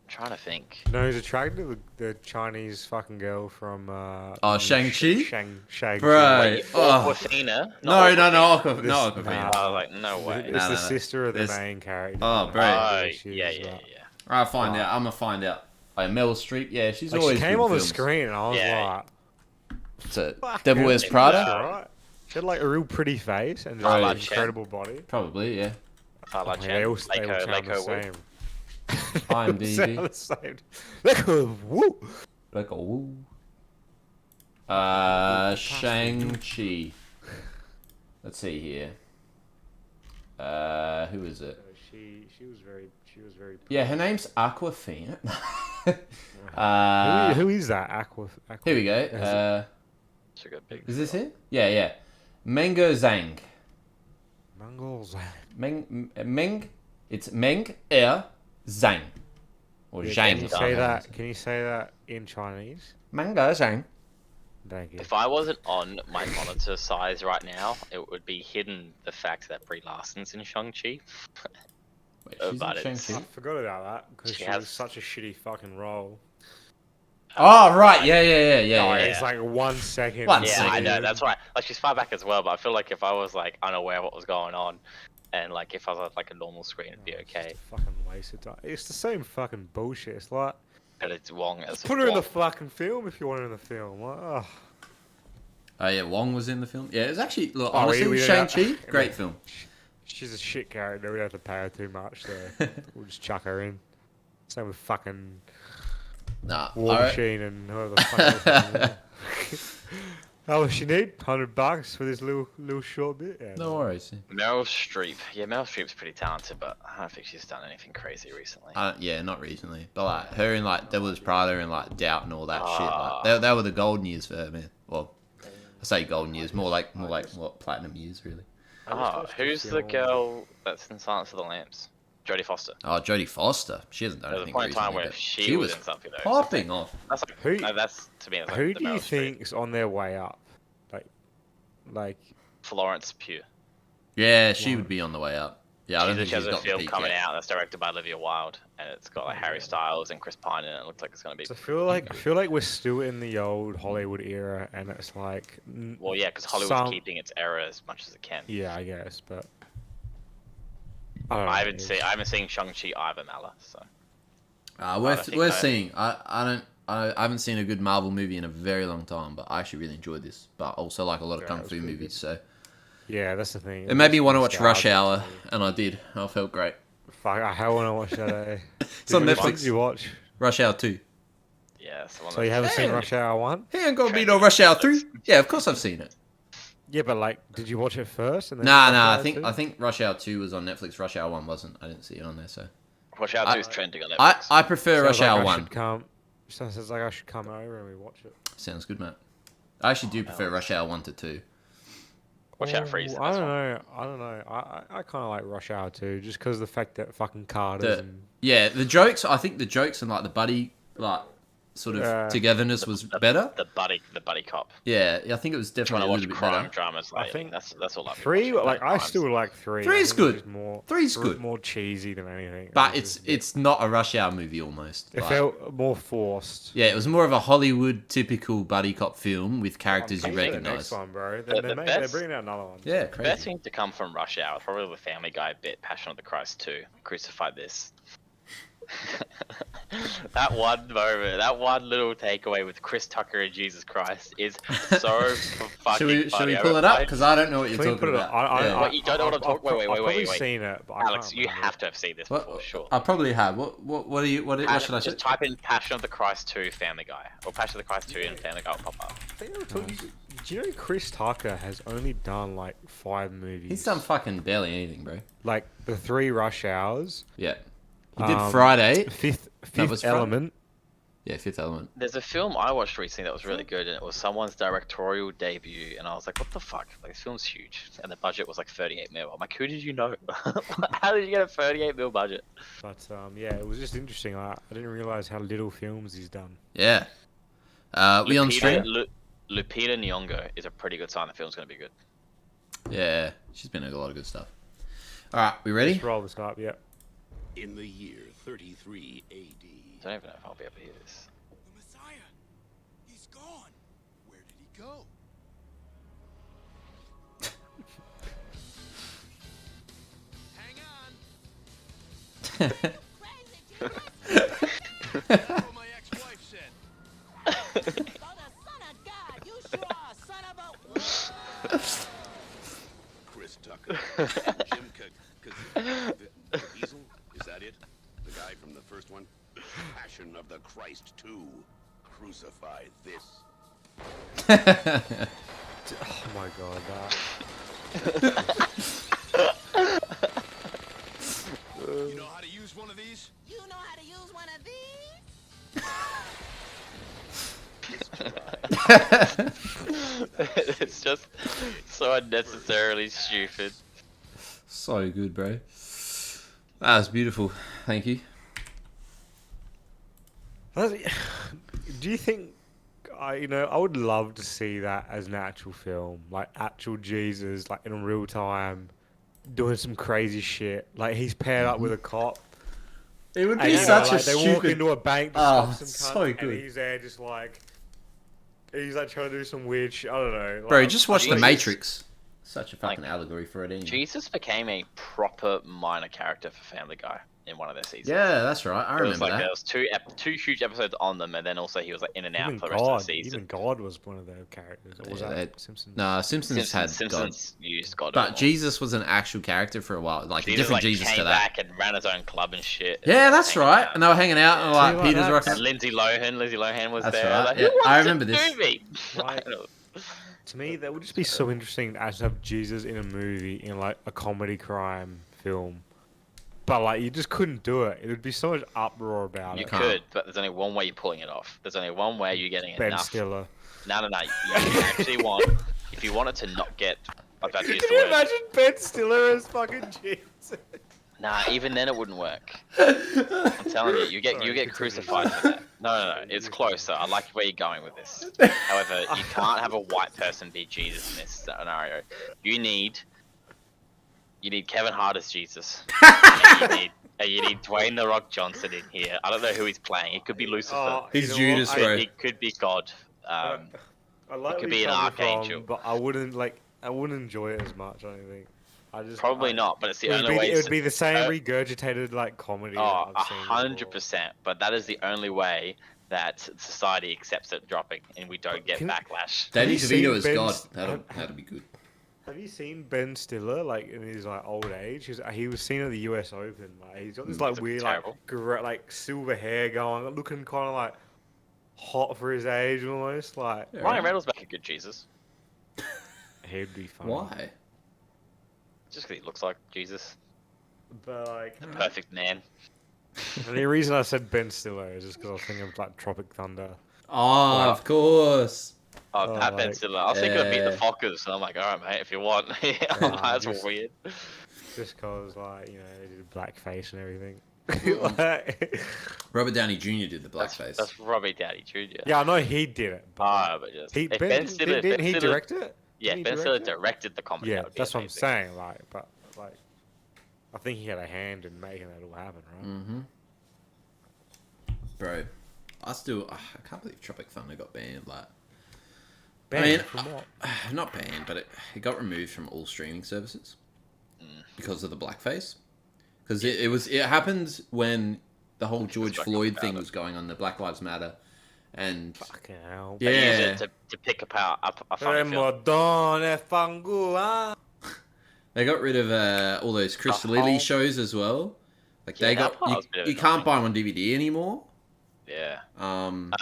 trying to think. no, he's attracted to the Chinese fucking girl from. Shang-Chi? Shang-Chi. Bro. Wait, oh. Awkwafina? No, Not no, Awkwafina. Aquafina. This- No, nah. Aquafina. I was like, no way. It's Nah, the nah, nah. sister of the There's- main character. Oh, bro. Oh, She yeah, is, yeah, like- yeah. I'll find out. I'm gonna find out. Like Meryl Streep. Yeah, she's Like, always she came good on the films. screen and I was Yeah. like, So, fuck, Devil man, Wears she's Prada. alright. She had like a real pretty face and just Right. an incredible body. Probably, yeah. Carla Yeah, Chen, they all sound the Leiko Wu. same. IMDb. Sound the same. Leiko Wu. Like a woo. Shang-Chi. Let's see here. Who is it? She was very Yeah, her name's Aquafina. who is that? Aqua. Here we go. Is it- She got big. Is this it? Yeah, yeah. Mengo Zhang. Mongols. Meng. It's Meng Er Zhang. Or Can Zhang. you or say something. that? Can you say that in Chinese? Mango Zhang. Thank you. If I wasn't on my monitor size right now, it would be hidden the fact that Brie Larson's in Shang-Chi. Wait, Oh, she's but in it's- I Shang-Chi? forgot about that because She she has- was such a shitty fucking role. Oh, right. Yeah. Oh, Yeah. it's like 1 second. 1 Yeah, second. I know, that's right. Like, she's far back as well, but I feel like if I was, like, unaware of what was going on, and, like, if I was on, like, a normal screen, it'd be okay. It's a fucking waste of time. It's the same fucking bullshit. It's like, But it's Wong as put her in the Wong. fucking film if you want her in the film. Like, oh. Oh, yeah. Wong was in the film. Yeah, it's actually, look, Oh, honestly, we- Shang-Chi, great film. She's a shit character. We don't have to pay her too much, so we'll just chuck her in. Same with fucking Nah. War alright. Machine and whoever the fuck else is in there. How much she need? $100 for this little short bit? Yeah, No worries. Meryl Streep. Yeah, Meryl Streep's pretty talented, but I don't think she's done anything crazy recently. Yeah, not recently, but like her in like Devil's Prada and like Doubt and all that shit. Ah. Like they were the golden years for her, man. Well, I say golden years, more like what platinum years, really. Oh, who's the girl that's in Silence of the Lambs? Jodie Foster. Oh, Jodie Foster. She hasn't done There was a anything point in time recently. where but she was in something though. popping off. That's like, Who- no, that's to me. That's like Who the do you Meryl Streep. think's on their way up? Like, Florence Pugh. Yeah, she Wow. would be on the way up. Yeah, I don't think She has she's a got the film peak coming yet. out that's directed by Olivia Wilde, and it's got like Harry Styles and Chris Pine in it. It looks like it's gonna be. I feel like we're still in the old Hollywood era, and it's like, Well, yeah, because Hollywood's some- keeping its era as much as it can. yeah, I guess, but I don't know. I haven't seen Shang-Chi either, Mala. So We're think we're so. seeing. I haven't seen a good Marvel movie in a very long time, but I actually really enjoyed this. But also like a lot of Yeah, kung it was fu pretty movies, good. so Yeah, that's the thing. it made me want to watch Rush Nostalgia. Hour, and I did. I felt great. Fuck, I hell want to watch that. Eh? It's on Which one Netflix. did you watch? Rush Hour 2. yeah, it's the one So you haven't seen Hey. Rush Hour 1? He ain't gonna be no Rush Hour 3. Yeah, of course I've seen it. Yeah, but like, did you watch it first? And then Nah, Rush I Hour think 2? I think Rush Hour 2 was on Netflix. Rush Hour 1 wasn't. I didn't see it on there, so Watch Out I- 2 is trending on I Netflix. I prefer Sounds Rush like Hour I 1. should come. Sounds like I should come over and we watch it. Sounds good, mate. I actually do prefer Rush Hour 1 to 2. Watch out, Freeze. I don't know. I kind of like Rush Hour too, just because the fact that fucking Carter's and Yeah, the jokes. I think the jokes and like the buddy like sort of Yeah. togetherness was better. The buddy cop. Yeah, I think it was Trying definitely to a watch little bit crime better. dramas I lately. think That's all I've been three. watching, Like I crimes. still like three. Three I is think it's good. just More, Three's good. More cheesy than anything. But It was it's not a Rush Hour movie almost. It Like, felt more forced. yeah, it was more of a Hollywood typical buddy cop film with characters you I'm thinking recognise. Next one, bro. The They're best- bringing out another one. Yeah, The best crazy. thing to come from Rush Hour is probably the Family Guy bit, Passion of the Christ 2. Crucify this. That one moment, that one little takeaway with Chris Tucker and Jesus Christ is so fucking Should we funny. pull it up? Because I don't know what you're Can we talking put it about. up? Yeah. What, you don't know what I'm talking- wait, I've probably wait. seen it, but I Alex, can't you remember. have to have seen this What- before, sure. I probably have. What do you? What should I say? Just type in Passion of the Christ 2 Family Guy. Or Passion of the Christ 2 and Family Guy will pop up. I think I told you- Do you know Chris Tucker has only done like 5 movies? He's done fucking barely anything, bro. like the 3 Rush Hours, Yeah. He did Um, Friday. Fifth was Fri- Element. Yeah, Fifth Element. There's a film I watched recently that was really good, and it was someone's directorial debut, and I was like, what the fuck? Like, this film's huge. And the budget was like 38 mil. I'm like, who did you know? How did you get a 38 mil budget? But yeah, it was just interesting. I didn't realize how little films he's done. Yeah. We on stream? Lupita Nyong'o is a pretty good sign the film's going to be good. Yeah, she's been in a lot of good stuff. All right, we ready? Let's roll this up. Yep. In the year 33 AD, I don't even know if I'll be able to hear this. the Messiah, he's gone. Where did he go? Hang on. That's what my ex-wife said. Chris Tucker, Jim Caviezel, is that it? The guy from the first one? Passion of the Christ 2. Crucify this. Oh my god, You know how to use one of these? You know how to use one of these? It's just so unnecessarily stupid. So good, bro. That was beautiful. Thank you. Do you think? I would love to see that as an actual film, like actual Jesus, like in real time, doing some crazy shit. Like he's paired up with a cop. It would And, be you know, such like, a they walk stupid. into a bank to Oh, stop some so cunt, good. and he's there just like he's like trying to do some weird shit. I don't know. Like, Bro, just watch The Jesus. Matrix. Such a fucking Like, allegory for it. Ain't it? Jesus became a proper minor character for Family Guy in one of their seasons. Yeah, that's right. I It was remember like that. there was two huge episodes on them, and then also he was like in and out even for the rest God, of the season. even God was one of their characters. Or was Yeah, that they- Simpsons? Nah, Simpsons had God. Simpsons used God. But more. Jesus was an actual character for a while, like a Jesus different like Jesus came to that. back and ran his own club and shit. Yeah, that's Hanging right. out. And they were hanging out, and like like Peter's that. rocking. And Lindsay Lohan was That's there. right, Like, yeah. who wants I remember to this. do me? Like- To me, that would just be so interesting to actually have Jesus in a movie, in like a comedy crime film. But like, you just couldn't do it. It would be so much uproar about You it. can't. could, but there's only one way you're pulling it off. There's only one way you're getting Ben enough. Stiller. No. You actually want, if you want it to not get, I was about to use Can the you word. imagine Ben Stiller as fucking Jesus? Nah, even then it wouldn't work. I'm telling you, you get Sorry, continue. crucified for that. No, it's closer. I like where you're going with this. However, you can't have a white person be Jesus in this scenario. You need Kevin Hart as Jesus. And you need Dwayne the Rock Johnson in here. I don't know who he's playing. It could be Lucifer. Oh, He's you know what? Judas, bro. It could be God. I like it could where be you're an coming from, archangel. but I wouldn't enjoy it as much. I don't think. Probably not, but it's the It would, only way. it would be the same uh, regurgitated like comedy. Oh, that I've seen 100%. But that is the only way that society accepts it dropping, and we don't get Can- backlash. Danny Have you seen DeVito as Ben God. S- That'd be good. Have you seen Ben Stiller like in his like old age? He was seen at the U.S. Open. Like he's got this like Does it weird terrible? like silver hair going, looking kind of like hot for his age almost. Like Yeah, Ryan right. Reynolds back a good Jesus, he'd be funny. Why? just because he looks like Jesus, But like, the perfect man. and the reason I said Ben Stiller is just because I was thinking of like Tropic Thunder. Oh, Wow. of course. Oh, Oh, that Ben like- Stiller. I was thinking of Meet the Yeah. Fockers, and I'm like, alright, mate, if you want. Nah, That's just- weird. Just cause like they did blackface and everything. Mm. Like- Robert Downey Jr. did the That's, blackface. that's Robbie Downey Jr. yeah, I know he did it. But Ah, but just he if Ben, Stiller, didn't Ben he Stiller- direct it? Yeah, Didn't he Ben Stiller direct it? directed the comedy. Yeah, that would be that's what I'm amazing. saying. Like, I think he had a hand in making that all happen, right? Mm-hmm. Bro, I can't believe Tropic Thunder got banned. Like, Banned mean, from what? not banned, but it got removed from all streaming services because of the blackface. Because it happened when the whole George back Floyd up thing about it. was going on, the Black Lives Matter, and Fucking hell. yeah, They use it to pick apart a funny film. Madonna Fangua. they got rid of all those Chris The Lilly whole- shows as well. Like Yeah, they that got part was a bit you can't annoying. buy them on DVD anymore. Yeah. Um,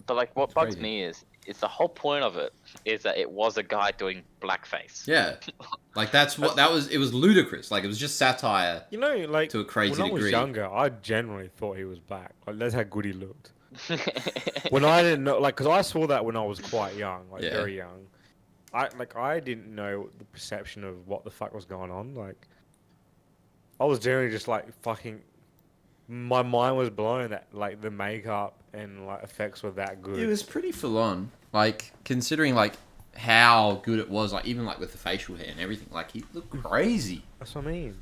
But like, what bugs crazy. me is the whole point of it is that it was a guy doing blackface. yeah, like that's what that was. It was ludicrous. Like it was just satire. You know, like To a crazy when I was degree. younger, I generally thought he was black. Like that's how good he looked. When I didn't know, like, because I saw that when I was quite young, like Yeah. very young. I didn't know the perception of what the fuck was going on. Like, I was generally just like fucking. My mind was blown that like the makeup and like effects were that good. It was pretty full on. Like considering like how good it was. Like even like with the facial hair and everything. Like he looked crazy. That's what I mean.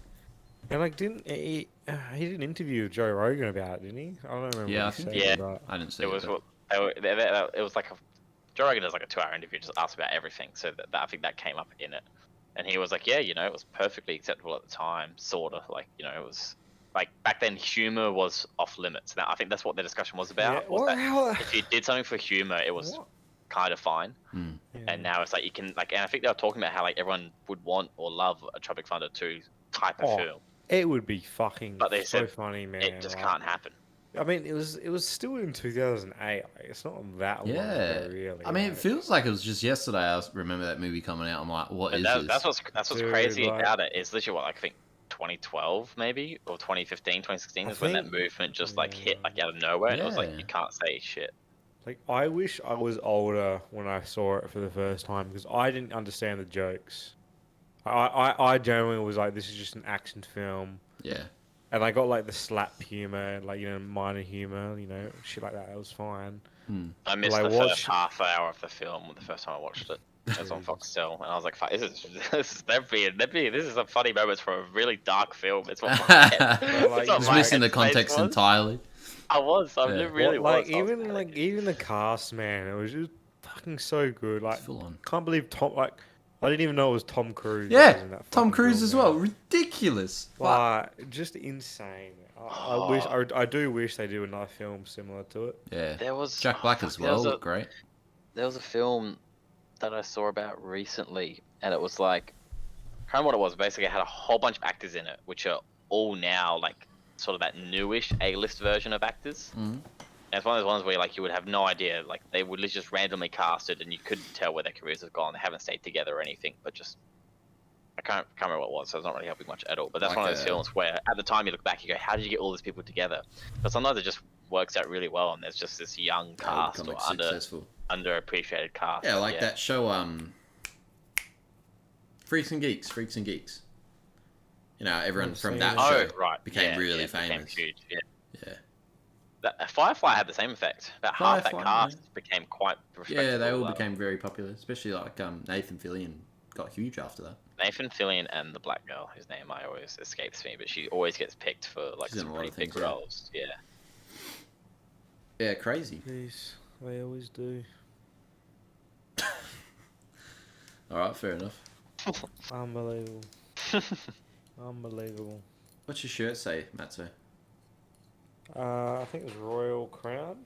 And like, didn't he did an interview with Joe Rogan about it, didn't he? I don't remember. Yeah, what I he think- said, Yeah. but- I didn't see It was but- what it was like a Joe Rogan does like a 2-hour interview, just asked about everything. So that I think that came up in it, and he was like, yeah, you know, it was perfectly acceptable at the time, sort of like, you know, it was like back then humor was off limits. Now I think that's what the discussion was about. Yeah, Was well, that how- if you did something for humor, it was What? kind of fine. Mm. Yeah. And now it's like you can like, and I think they were talking about how like everyone would want or love a Tropic Thunder 2 type of Oh, film. It would be fucking But they so said funny, man. It just like- can't happen. I mean, it was still in 2008. Like, it's not that long Yeah. ago, really. I mean, it like- feels like it was just yesterday. I remember that movie coming out. I'm like, what But is that, this? that's what's Dude, crazy like- about it. It's literally what, like, I think 2012 maybe or 2015, 2016 I is when that think- movement just like hit yeah. like out of nowhere. And it was like Yeah. you can't say shit. Like, I wish I was older when I saw it for the first time because I didn't understand the jokes. I generally was like, this is just an action film. Yeah. And I got like the slap humor, like, you know, minor humor, you know, shit like that. It was fine. I missed Well, I the first watched- half hour of the film the first time I watched it. It was on Foxtel, and I was like, "Fuck, this is this is some funny moments for a really dark film." It's what my head, Well, it's what Just my missing the headspace context was. entirely. I Yeah. really Like, was. I was even the cast, man, it was just fucking so good. Like, It's full on. can't believe I didn't even know it was Tom Cruise. that was in Yeah, that Tom fucking Cruise film, as man. well. Ridiculous. Like, just insane. I do wish they do another film similar to it. Yeah. There was Jack Black fuck, as there well. was a- Looked great. There was a film that I saw about recently, and it was like, I can't remember what it was. Basically, it had a whole bunch of actors in it, which are all now like sort of that newish A-list version of actors. Mhm. And it's one of those ones where like you would have no idea, like they would literally just randomly cast it, and you couldn't tell where their careers have gone. They haven't stayed together or anything, but just I can't remember what it was, so it's not really helping much at all. But that's Like one of those a- films where at the time you look back, you go, how did you get all these people together? But sometimes it just works out really well, and there's just this young That would cast become, or like, successful. underappreciated cast. Yeah, like that show, Freaks and Geeks. You know, everyone I've from seen that it. show Oh, right. became yeah, really yeah, became famous. huge, yeah. Yeah. Firefly had the same effect. About half that Firefly, cast became quite respectable. Yeah, they all became very popular, especially like Nathan Fillion got huge after that. Nathan Fillion and the black girl, whose name I always escapes me, but she always gets picked for like She's in some a lot pretty of big things, yeah. roles. Yeah. Yeah, crazy. Jeez, they always do. All right, fair enough. Unbelievable. Unbelievable. What's your shirt say, Matzo? I think it's Royal Crown.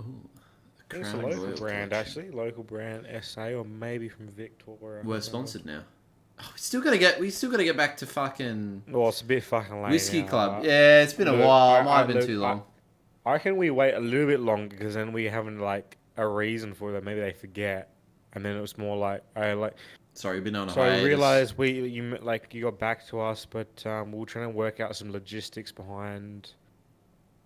Ooh, I think it's a Crown local Royal brand, Collection. actually. Local brand, SA, or maybe from Victoria. I We're don't know. sponsored now. Oh, we still gotta get back to fucking Well, it's a bit fucking late Whiskey now, Club. but Yeah, it's been a Look, while. I- Might have been look, too long. I reckon we wait a little bit longer because then we haven't like a reason for them. Maybe they forget, and then it was more like Sorry, we've been on a So I hiatus. realized you got back to us, but we're trying to work out some logistics behind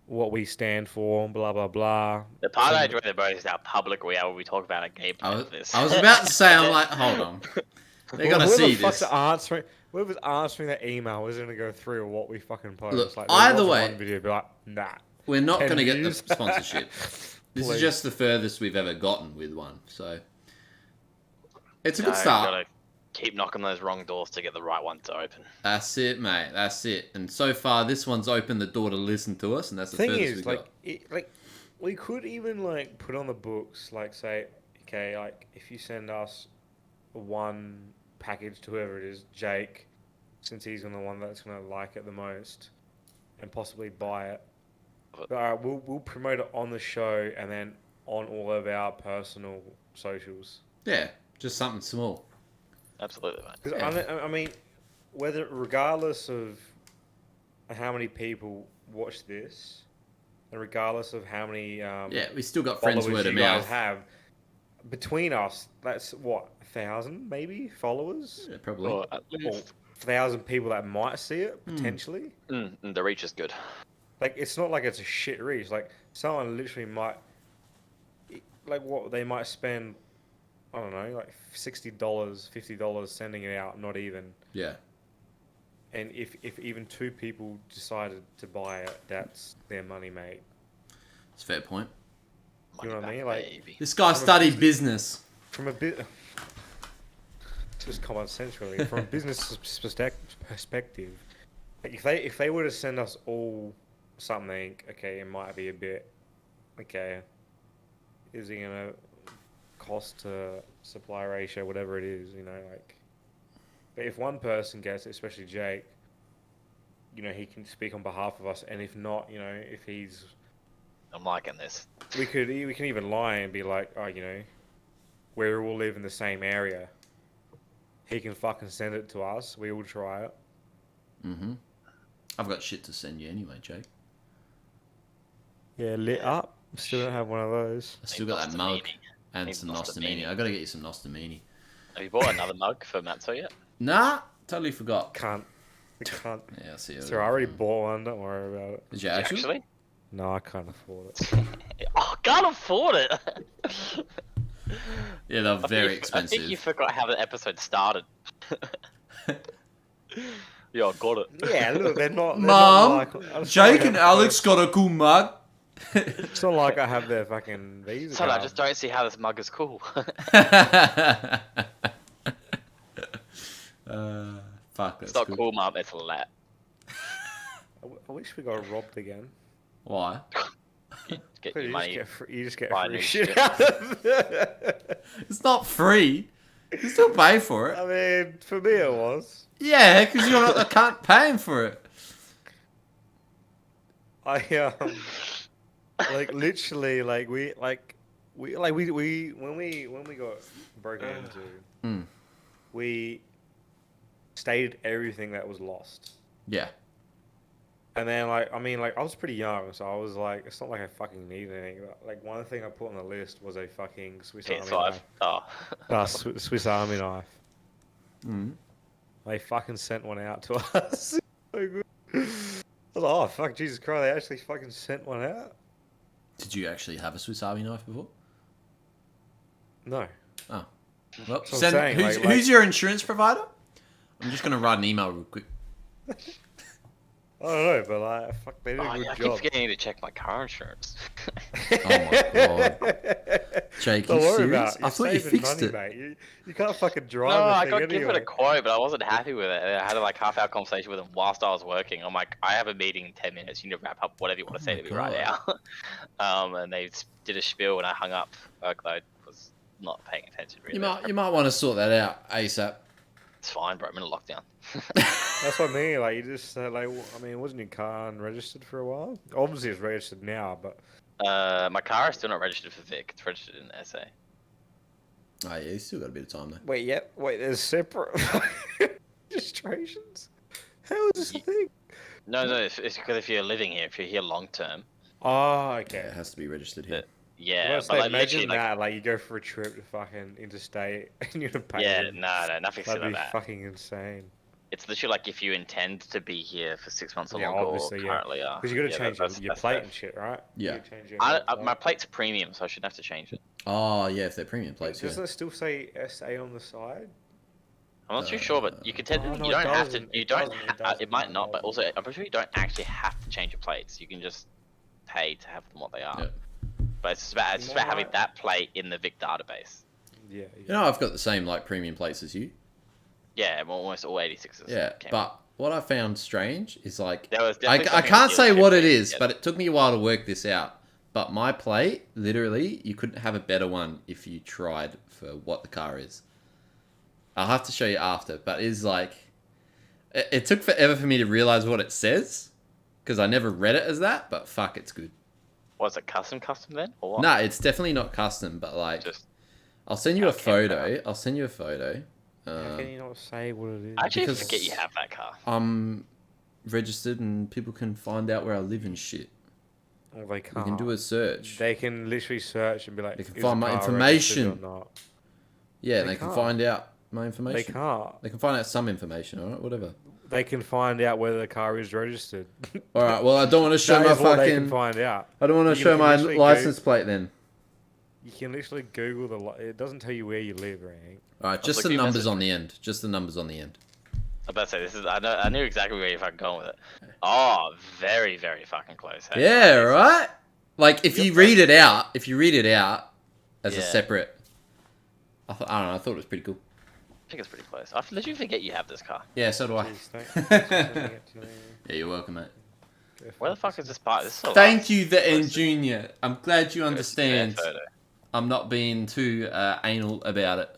what we stand for, blah blah blah. The part I enjoy the most is how public we are when we talk about a game I plan was, for this. I was about to say, I'm like, hold on. They're gonna see this. Whoever's answering that email is gonna go through what we fucking post. Look, like, either watch way- one video, be like, nah. We're not 10 gonna get the views. sponsorship. This is Please. just the furthest we've ever gotten with one. So it's a No, good start. Gotta keep knocking those wrong doors to get the right one to open. That's it, mate. That's it. And so far, this one's opened the door to listen to us, and that's the Thing furthest is, we like, got. we could even like put on the books, like, say, okay, like if you send us one package to whoever it is, Jake, since he's the one that's gonna like it the most, and possibly buy it. We'll promote it on the show and then on all of our personal socials. Yeah, just something small. Absolutely, mate. Because Yeah. I mean, whether regardless of how many people watch this, and regardless of how many Yeah, we still got friends followers word of you guys mouth. have, between us, that's what 1,000 maybe followers, Yeah, probably. Or at or least 1,000 people that might see it potentially. the reach is good. Like, it's not like it's a shit reach. Like, someone literally might, like, what they might spend, I don't know, like $60, $50 sending it out, not even. Yeah. And if even 2 people decided to buy it, that's their money made. It's a fair point. You know what I Money mean? back, Like, baby. This guy studied business. from a bit, just common sense really. From a business perspective, like if they were to send us all something, okay, it might be a bit, okay, is it gonna cost to supply ratio, whatever it is, you know, like. But if one person gets it, especially Jake, you know, he can speak on behalf of us, and if not, you know, if he's, I'm liking this. we can even lie and be like, oh, you know, we all live in the same area. He can fucking send it to us. We will try it. Mm-hmm. I've got shit to send you anyway, Jake. Yeah, lit up. Still don't have one of those. I still got that mug Nostamini. and Need some Nostamini. Nostamini. I gotta get you some Nostamini. Have you bought another mug for Matzo yet? Nah, totally forgot. Can't. I can't. Yeah, I see. it. So I already bought one. Don't worry about it. Did you actually? Actually? No, I can't afford it. Oh, can't afford it. Yeah, they're very I expensive. think you forgot how the episode started. Yeah, I got it. Yeah, look, they're not. They're Mom, not like, Jake and Alex got a cool mug. It's not like I have their fucking visa So I card. just don't see how this mug is cool. Fuck, that's It's not good. cool, Mum. It's lat. I wish we got robbed again. Why? Get But your money. you just get buy free new shit shit. out of it. It's not free. You still pay for I it. mean, for me it was. Yeah, because you're not. I can't pay him for it. Like literally, we when we got broken into, Mm. we stated everything that was lost. Yeah. And then, I was pretty young, so I was like, it's not like I fucking need anything. But, like, one thing I put on the list was a fucking Swiss Army PS5. knife. Oh. Swiss Army knife. Mm. They fucking sent one out to us. So good. I was like, oh, fuck, Jesus Christ, they actually fucking sent one out? Did you actually have a Swiss Army knife before? No. Well, what I'm send, saying, who's, like- who's your insurance provider? I'm just gonna write an email real quick. I don't know, but, fuck, they did Oh, a good yeah, I keep job. forgetting to check my car insurance. Oh my god, Jake, Don't you worry serious? about it. I thought you saving fixed money, it. Mate. You can't fucking drive No, the I thing got anyway. given a quote, but I wasn't happy with it. I had a half-hour conversation with him whilst I was working. I'm like, I have a meeting in 10 minutes. You need to wrap up whatever you want to say my to me right now. And they did a spiel, and I hung up. I was not paying attention really. You might want to sort that out ASAP. It's fine, bro. I'm in a lockdown. That's what I mean. Like, you just wasn't your car unregistered for a while? Obviously, it's registered now, but My car is still not registered for Vic. It's registered in SA. Oh yeah, you still got a bit of time though. wait, there's separate registrations. How is this a thing? No, it's because if you're living here, if you're here long term, Oh, Yeah, okay. it has to be registered here. yeah. Well, but like, imagine literally, that, like you go for a trip to fucking interstate and you're gonna pay. yeah, them. no, nothing silly That'd like be that. fucking insane. It's literally like if you intend to be here for 6 months or Yeah, longer, or obviously, yeah. currently are. Because you got to Yeah, change that's- your that's plate safe. and shit, right? Yeah. You gotta change your My plate. plate's premium, so I shouldn't have to change it. Oh yeah, if they're premium plates. Doesn't Yeah. it still say SA on the side? I'm not too sure, but you can technically no, you it don't have to. doesn't. You It don't. doesn't, it doesn't, It might it not, but doesn't. also I'm pretty sure you don't actually have to change your plates. You can just pay to have them what they are. Yeah. But it's just about having Might. that plate in the Vic database. Yeah. You know, I've got the same like premium plates as you. Yeah, almost all 86s. Yeah, came but what I found strange is like There was I definitely something can't with say dealership what it that you is, get. but it took me a while to work this out. But my plate, literally, you couldn't have a better one if you tried for what the car is. I'll have to show you after, but it's like it took forever for me to realize what it says because I never read it as that. But fuck, it's good. Was it custom then, or what? No, it's definitely not custom, but like Just I'll send you a Okay, photo. I'll send you a photo. How can you not say what it is? I actually because- forget you have that car. I'm registered and people can find out where I live and shit. Well, they We can't. can do a search. They can literally search and be like, They can "Is find the my car registered information." or not?" Yeah, They they can can't. find out my They information. can't. They can find out some information, alright? Whatever. They can find out whether the car is registered. Alright, well, I don't want to show That my is what they can fucking. find out. I don't want to You show can my literally license plate then. You can literally Google it doesn't tell you where you live or anything. Alright, just the looking at numbers it. on the end. Just the numbers on the end. I'm about to say this is. I knew exactly where you're fucking going with it. Oh, very very fucking close. Hey? Yeah, right? Like, if you read it out, as a Yeah. separate. I don't know, I thought it was pretty cool. I think it's pretty close. I literally forget you have this car. Yeah, so do I. Jeez, thanks for sending it to me. Yeah, you're welcome, mate. Where the fuck is this part? This is so Thank last. you, the End Junior. I'm glad you Their understand. photo. I'm not being too anal about it.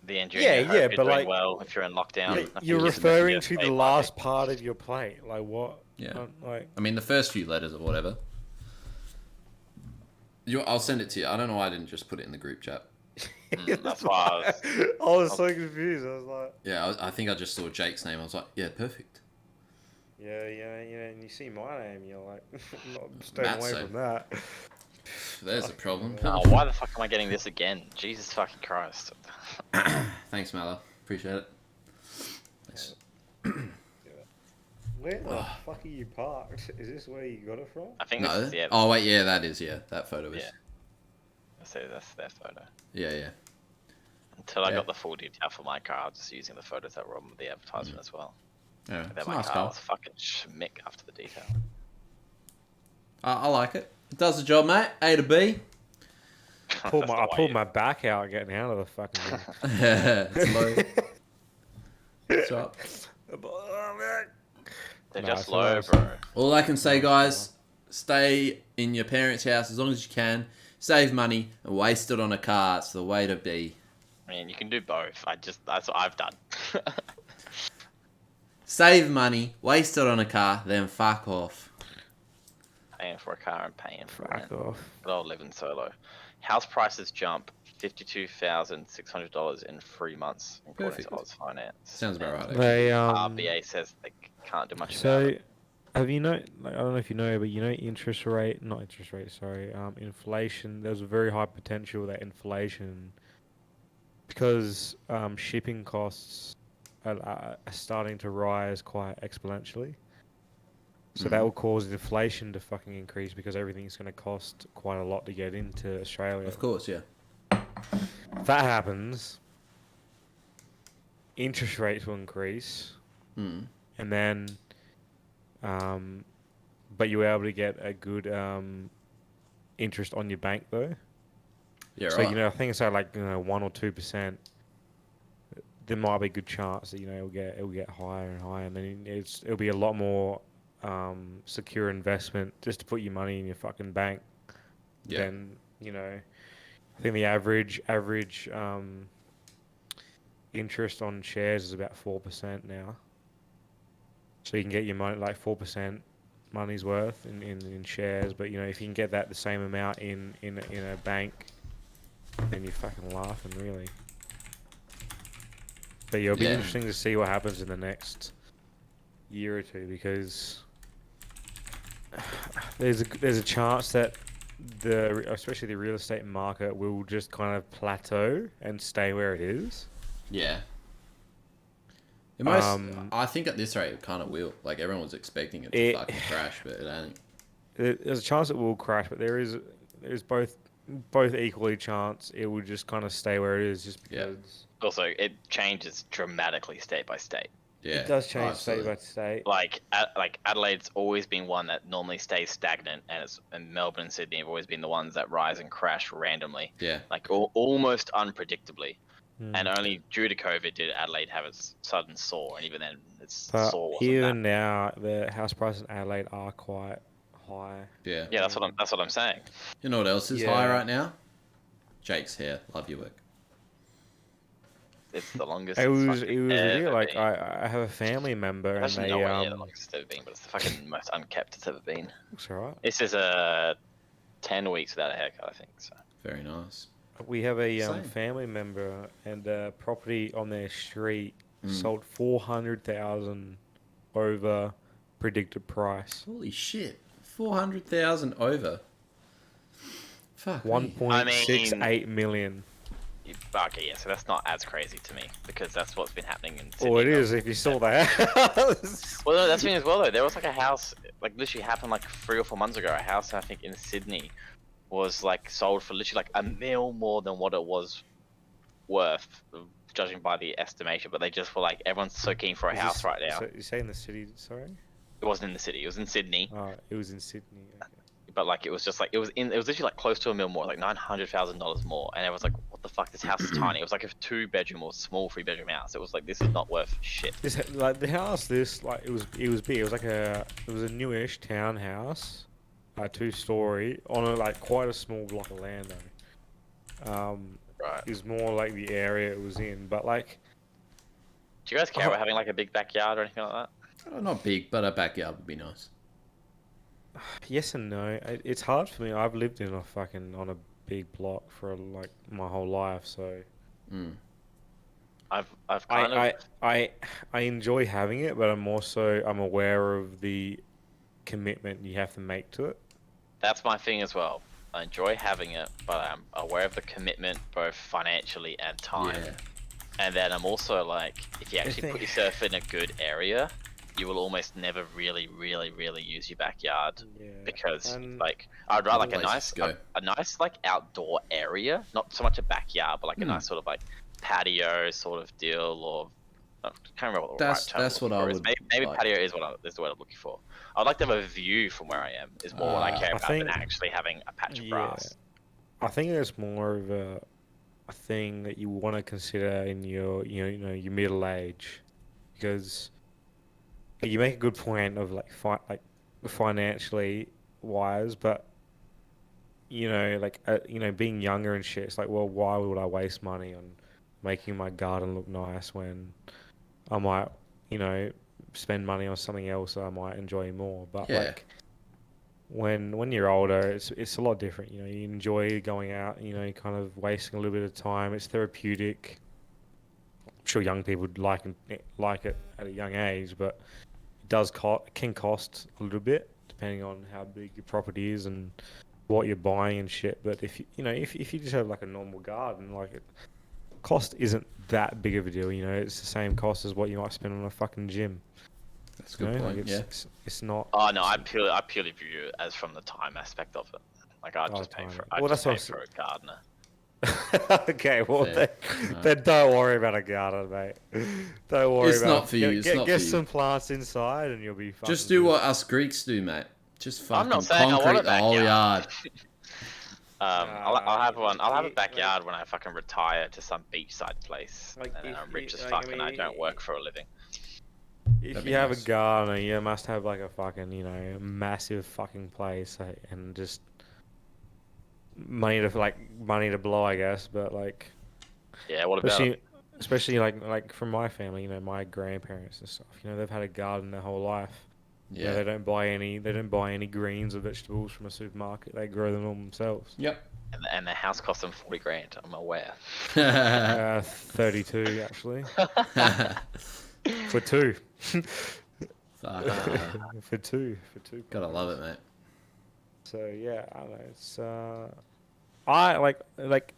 The engine. Yeah, hope yeah, you're but doing like- well if you're in lockdown. Yeah, I think You're you just referring message to us, the "Hey, last Marty." part of your plate. Like what? Yeah. Like I mean, the first few letters or whatever. I'll send it to you. I don't know why I didn't just put it in the group chat. That's why I was. so confused. I was like, Yeah, I think I just saw Jake's name. I was like, yeah, perfect. yeah, and you see my name, you're like, I'm not staying Matt's away so- from that. There's a problem. Oh, why the fuck am I getting this again? Jesus fucking Christ. Thanks, Mallow. Appreciate it. Thanks. Where the fuck are you parked? Is this where you got it from? I think No. this is yeah. Oh wait, yeah, that is that photo is. Yeah. That's their photo. Yeah, yeah. Until I Yeah. got the full detail for my car, I was just using the photos that were on the advertisement as well. Yeah, And then it's a my nice car car. was fucking schmick after the detail. I like it. It does the job, mate. A to B. I That's the I pulled way. my back out getting out of the fucking thing. It's low. What's up? They're Nah, just I low, feel bro. All I can say, guys, stay in your parents' house as long as you can. Save money and waste it on a car. It's the way to be. I mean, you can do both. That's what I've done. Save money, waste it on a car, then fuck off. Paying for a car and paying for Fuck it. off. Good old living solo. House prices jump $52,600 in 3 months, according Perfect. to Oz Finance. Sounds about right. And They RBA says they can't do much about So, it. have you know? Like, I don't know if you know, but not interest rate. Sorry, inflation. There's a very high potential that inflation, because shipping costs are starting to rise quite exponentially. So that will cause inflation to fucking increase because everything's going to cost quite a lot to get into Australia. Of course, yeah. If that happens, interest rates will increase. Mm. And then, but you were able to get a good interest on your bank though. Yeah, So right. I think it's like 1 or 2%. There might be a good chance that it'll get higher and higher, and then it'll be a lot more secure investment just to put your money in your fucking bank. Yeah. Than I think the average interest on shares is about 4% now. So you can get your money like 4% money's worth in shares, but if you can get that the same amount in a bank, then you're fucking laughing really. But it'll be Yeah. interesting to see what happens in the next year or two because there's a chance that especially the real estate market will just kind of plateau and stay where it is. Yeah. I think at this rate it kind of will. Like everyone was expecting it to It- fucking crash, but it ain't. There's a chance it will crash, but there's both equally chance it will just kind of stay where it is, just Yeah. because Also, it changes dramatically state by state. Yeah, it does change state absolutely. by state. Like Adelaide's always been one that normally stays stagnant, and Melbourne and Sydney have always been the ones that rise and crash randomly, Yeah, like almost unpredictably. Hmm. And only due to COVID did Adelaide have its sudden soar, and even then, its But soar wasn't here that. and now, the house prices in Adelaide are quite high. yeah. Yeah, that's what I'm saying. You know what else is Yeah. high right now? Jake's hair. Love your work. It's the longest. It it's was fucking really ever like been. I have a family member and Actually, they no way, yeah, the longest it's ever been, but it's the fucking most unkept it's ever been. looks alright. This is 10 weeks without a haircut, I think. So Very nice. We have a Same. family member and a property on their street Mm. sold 400,000 over predicted price. Holy shit. 400,000 over. Fuck. me. 1.68 million. okay, yeah, so that's not as crazy to me because that's what's been happening in Sydney. Oh, it is if you saw that. Well, no, that's the thing as well though. There was like a house, like literally happened like 3 or 4 months ago. A house I think in Sydney was like sold for literally like $1 million more than what it was worth, judging by the estimation. But they just were like, everyone's so keen for a Is house this- right now. So you say in the city? Sorry. It wasn't in the city. It was in Sydney. Oh, it was in Sydney. Okay. But like it was just like it was literally like close to $1 million more, like $900,000 more, and it was like, what the fuck? This house is tiny. It was like a 2-bedroom or small 3-bedroom house. It was like, this is not worth shit. This like the house. This like it was big. It was like it was a newish townhouse, 2-story on a like quite a small block of land though. Right. It was more like the area it was in, but like Do you guys care about having like a big backyard or anything like that? Not big, but a backyard would be nice. yes and no. It's hard for me. I've lived in on a big block for like my whole life, so Mm. I've kind of I enjoy having it, but I'm aware of the commitment you have to make to it. that's my thing as well. I enjoy having it, but I'm aware of the commitment both financially and time. Yeah. And then I'm also like, if you actually think- put yourself in a good area, you will almost never really use your backyard Yeah. because and- like I'd rather like a Places nice to go. a nice like outdoor area, not so much a backyard, but like a Hmm. nice sort of like patio sort of deal, or I can't remember what the That's- right term that's I'm what I looking for is. would Maybe like. patio is is the word I'm looking for. I'd like to have a view from where I am. Is more what I care I about than think- actually having a patch of Yeah. grass. I think it's more of a thing that you want to consider in your your middle age, because you make a good point of like financially wise, but being younger and shit. It's like, well, why would I waste money on making my garden look nice when I might spend money on something else that I might enjoy more? But Yeah. like when you're older, it's a lot different. You enjoy going out. Kind of wasting a little bit of time. It's therapeutic. I'm sure young people would like it at a young age, but it can cost a little bit depending on how big your property is and what you're buying and shit. But if you just have like a normal garden, like cost isn't that big of a deal. It's the same cost as what you might spend on a fucking gym. That's a good point. Like Yeah. it's not. Oh no, I purely view it as from the time aspect of it. Like I'd Oh, just pay time. for I'd Well, just that's pay what for a gardener. Okay, well, Fair. then don't worry about a garden, mate. Don't worry It's about not for you, it's Get, not get for you. some plants inside, and you'll be fine. Just do what us Greeks do, mate. Just I'm fucking not saying I want concrete a the whole backyard. yard. I'll have one. I'll have a like, backyard when I fucking retire to some beachside place, Like, and then if I'm rich you- as like, fuck, I and I mean, don't work for a living. If That'd you be have nice. a garden, you must have like a fucking massive fucking place, and just money to blow, I guess. But like, Yeah, what about it? especially like from my family, my grandparents and stuff. They've had a garden their whole life. Yeah. They don't buy any greens or vegetables from a supermarket. They grow them all themselves. Yep. And the house cost them 40 grand. I'm aware. 32 actually for two. Fuck. for two. Gotta love it, mate. So yeah, I don't know. It's I like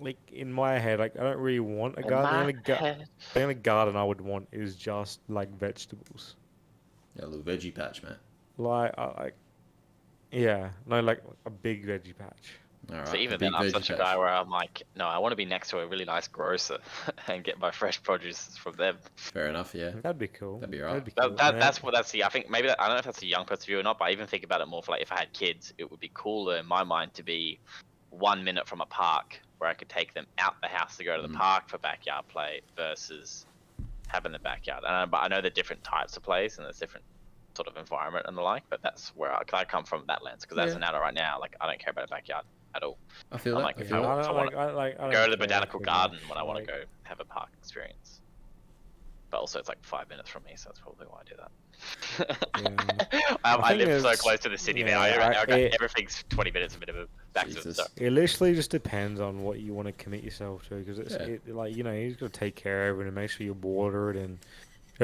like in my head, like I don't really want a garden. The only garden I would want is just like vegetables. Yeah, a little veggie patch, man. Yeah, no, like a big veggie patch. All right. So even a then, big I'm veggie such a patch. guy where I'm like, no, I want to be next to a really nice grocer and get my fresh produce from them. Fair enough. Yeah. That'd be cool. That'd be right. That, cool, that, man. that's what that's the. I think maybe I don't know if that's a young person view or not, but I even think about it more for like if I had kids, it would be cooler in my mind to be 1 minute from a park where I could take them out the house to go to the park for backyard play versus having the backyard. But I know the different types of plays and there's different sort of environment and the like. But that's where I come from that lens because as Yeah. an adult right now, like I don't care about a backyard at all. I feel I'm that. like, I if feel that. I want I go to don't the care botanical too garden much, when I want like- to go have a park experience. But also, it's like 5 minutes from me, so that's probably why I do that. I think live so it's- close to the city yeah, now. I got it- everything's 20 minutes minimum. Back to Jesus. so. It literally just depends on what you want to commit yourself to, because it's Yeah. like you just got to take care of it and make sure you water it. And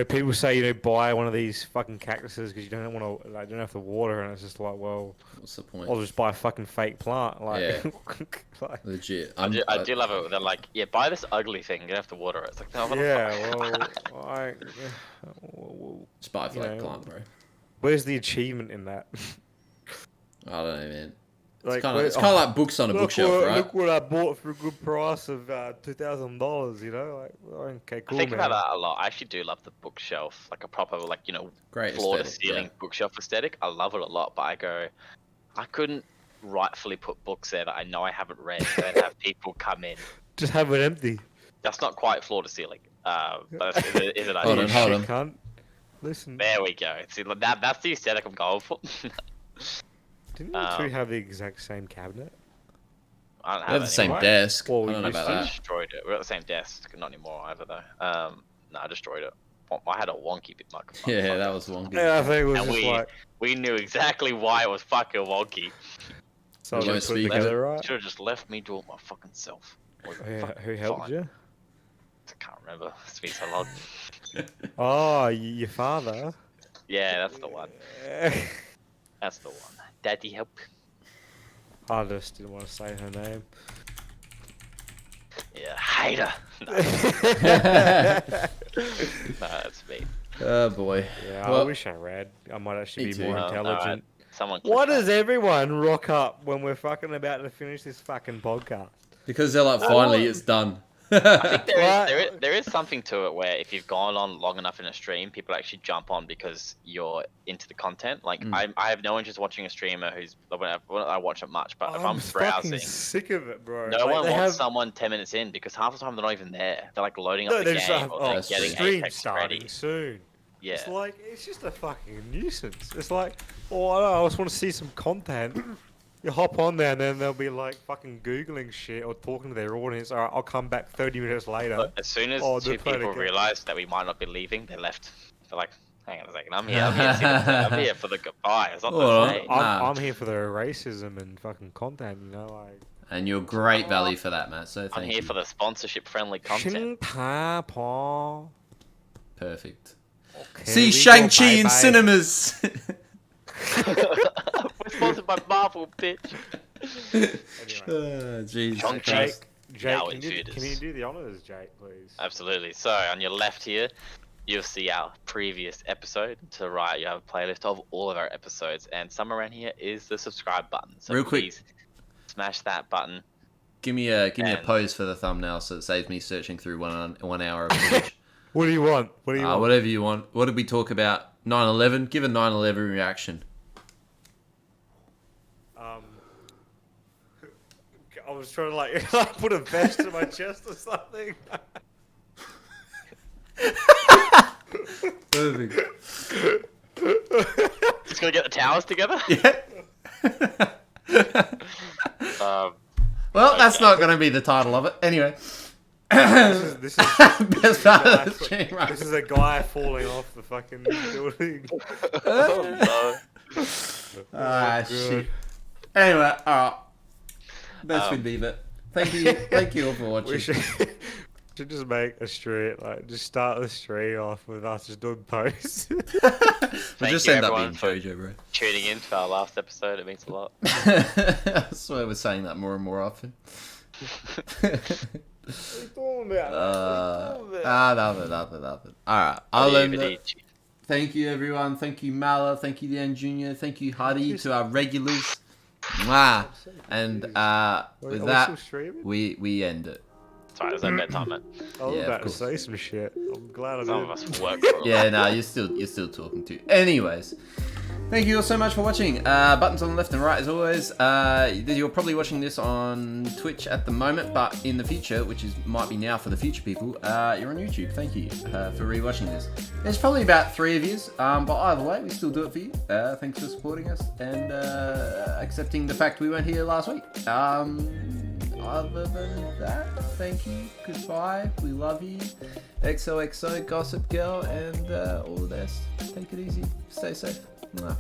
people say buy one of these fucking cactuses because you don't want to don't have to water, and it's just like, well, What's the point? I'll just buy a fucking fake plant. Like, Yeah. like Legit. I do love it. They're like, yeah, buy this ugly thing. You don't have to water it. It's like, no, what the yeah, fuck? well, well, Just buy a fake know, plant, bro. where's the achievement in that? I don't know, man. Like, It's kind where- of like books on a bookshelf, right? Look what I bought for a good price of $2,000. You know, like, well, okay, cool, I think man. about that a lot. I actually do love the bookshelf, like a proper, like, Great floor to aesthetic, ceiling yeah. bookshelf aesthetic. I love it a lot, but I go, I couldn't rightfully put books there that I know I haven't read and have people come in. Just have it empty. That's not quite floor to ceiling. But is it Hold on, idea? hold Shit, on. cunt. Listen, There we go. See, that's the aesthetic I'm going for. didn't you two have the exact same cabinet? I don't We have have the it same anymore. desk. Well, I we don't know used about to. I that. destroyed it. We're at the same desk, not anymore either though. No, I destroyed it. I had a wonky bit microphone. Yeah, that was wonky. Yeah, I think it was And just like we knew exactly why it was fucking wonky. something won't put speak of together, right? Should have just left me do it my fucking self. Who helped you? I can't remember. It's been so long. Oh, your father. Yeah, that's the one. That's the one. Daddy help. I just didn't want to say her name. Yeah, hater. No, that's me. Oh boy. Yeah, I Well, wish I read. I might actually me be too. more Well, intelligent. Someone. Why click does everyone rock up when we're fucking about to finish this fucking podcast? because they're like, finally, it's done. I think What? there is something to it where if you've gone on long enough in a stream, people actually jump on because you're into the content. Like I have no interest watching a streamer who's when I watch it much, but if I'm fucking browsing, sick of it, bro. no Like, one they wants have- someone 10 minutes in because half the time they're not even there. They're like loading up No, the they're game just or oh, they're that's getting stream Apex starting ready. soon. Yeah. It's like it's just a fucking nuisance. It's like, oh, I just want to see some content. You hop on there and then they'll be like fucking googling shit or talking to their audience. All right, I'll come back 30 minutes later. But as soon as Oh, two they're playing people a game. realize that we might not be leaving, they left. They're like, hang on a second, I'm here. I'm here for the goodbye. It's not Hold the on. same. Nah. I'm here for the racism and fucking content, you know, like. And you're great value for that, Matt. So I'm thank here you. for the sponsorship-friendly content. Shing-pa-pa. Perfect. Okay, See we go Shang-Chi in bye-bye. cinemas. We're sponsored by Marvel, bitch. Jeez. Shang-Chi. Jake, Now can in you, theaters. can you do the honors, Jake, please? Absolutely. So on your left here, you'll see our previous episode. To the right, you have a playlist of all of our episodes, and somewhere around here is the subscribe button. So Real quick. please smash that button. Give me a And- pose for the thumbnail so it saves me searching through 1 hour of footage. What do you want? What do you want? Whatever you want. What did we talk about? 9/11. Give a 9/11 reaction. I was trying to like put a vest to my chest or something. Perfect. Just gonna get the towers together. Yeah. Um, Well, that's not going to be the title of it. Anyway. This is Best part of the stream, right? this is a guy falling off the fucking building. oh, no. Ah, God. shit. Anyway, alright. That's been me, but thank you all for watching. We should just make a stream, like just start the stream off with us just doing posts. We'll Thank just you, end up everyone, being for Jojo, bro. tuning in to our last episode. It means a lot. I swear we're saying that more and more often. Nothing. Alright, I'll end it. Thank you, everyone. Thank you, Mala. Thank you, Dan Jr. Thank you, Huddy, to our regulars. Mwah. And with that, we end it. Sorry, is that bedtime, mate? I was Yeah, of about to course. say some shit. I'm glad I Some of did. us work for a Yeah, no, you're still talking to. Anyways, thank you all so much for watching. Buttons on the left and right as always. You're probably watching this on Twitch at the moment, but in the future, which might be now for the future people, you're on YouTube. Thank you for rewatching this. There's probably about 3 of you, but either way, we still do it for you. Thanks for supporting us and accepting the fact we weren't here last week. Other than that, thank you, goodbye, we love you, XOXO, Gossip Girl, and all the best. Take it easy, stay safe. Mwah.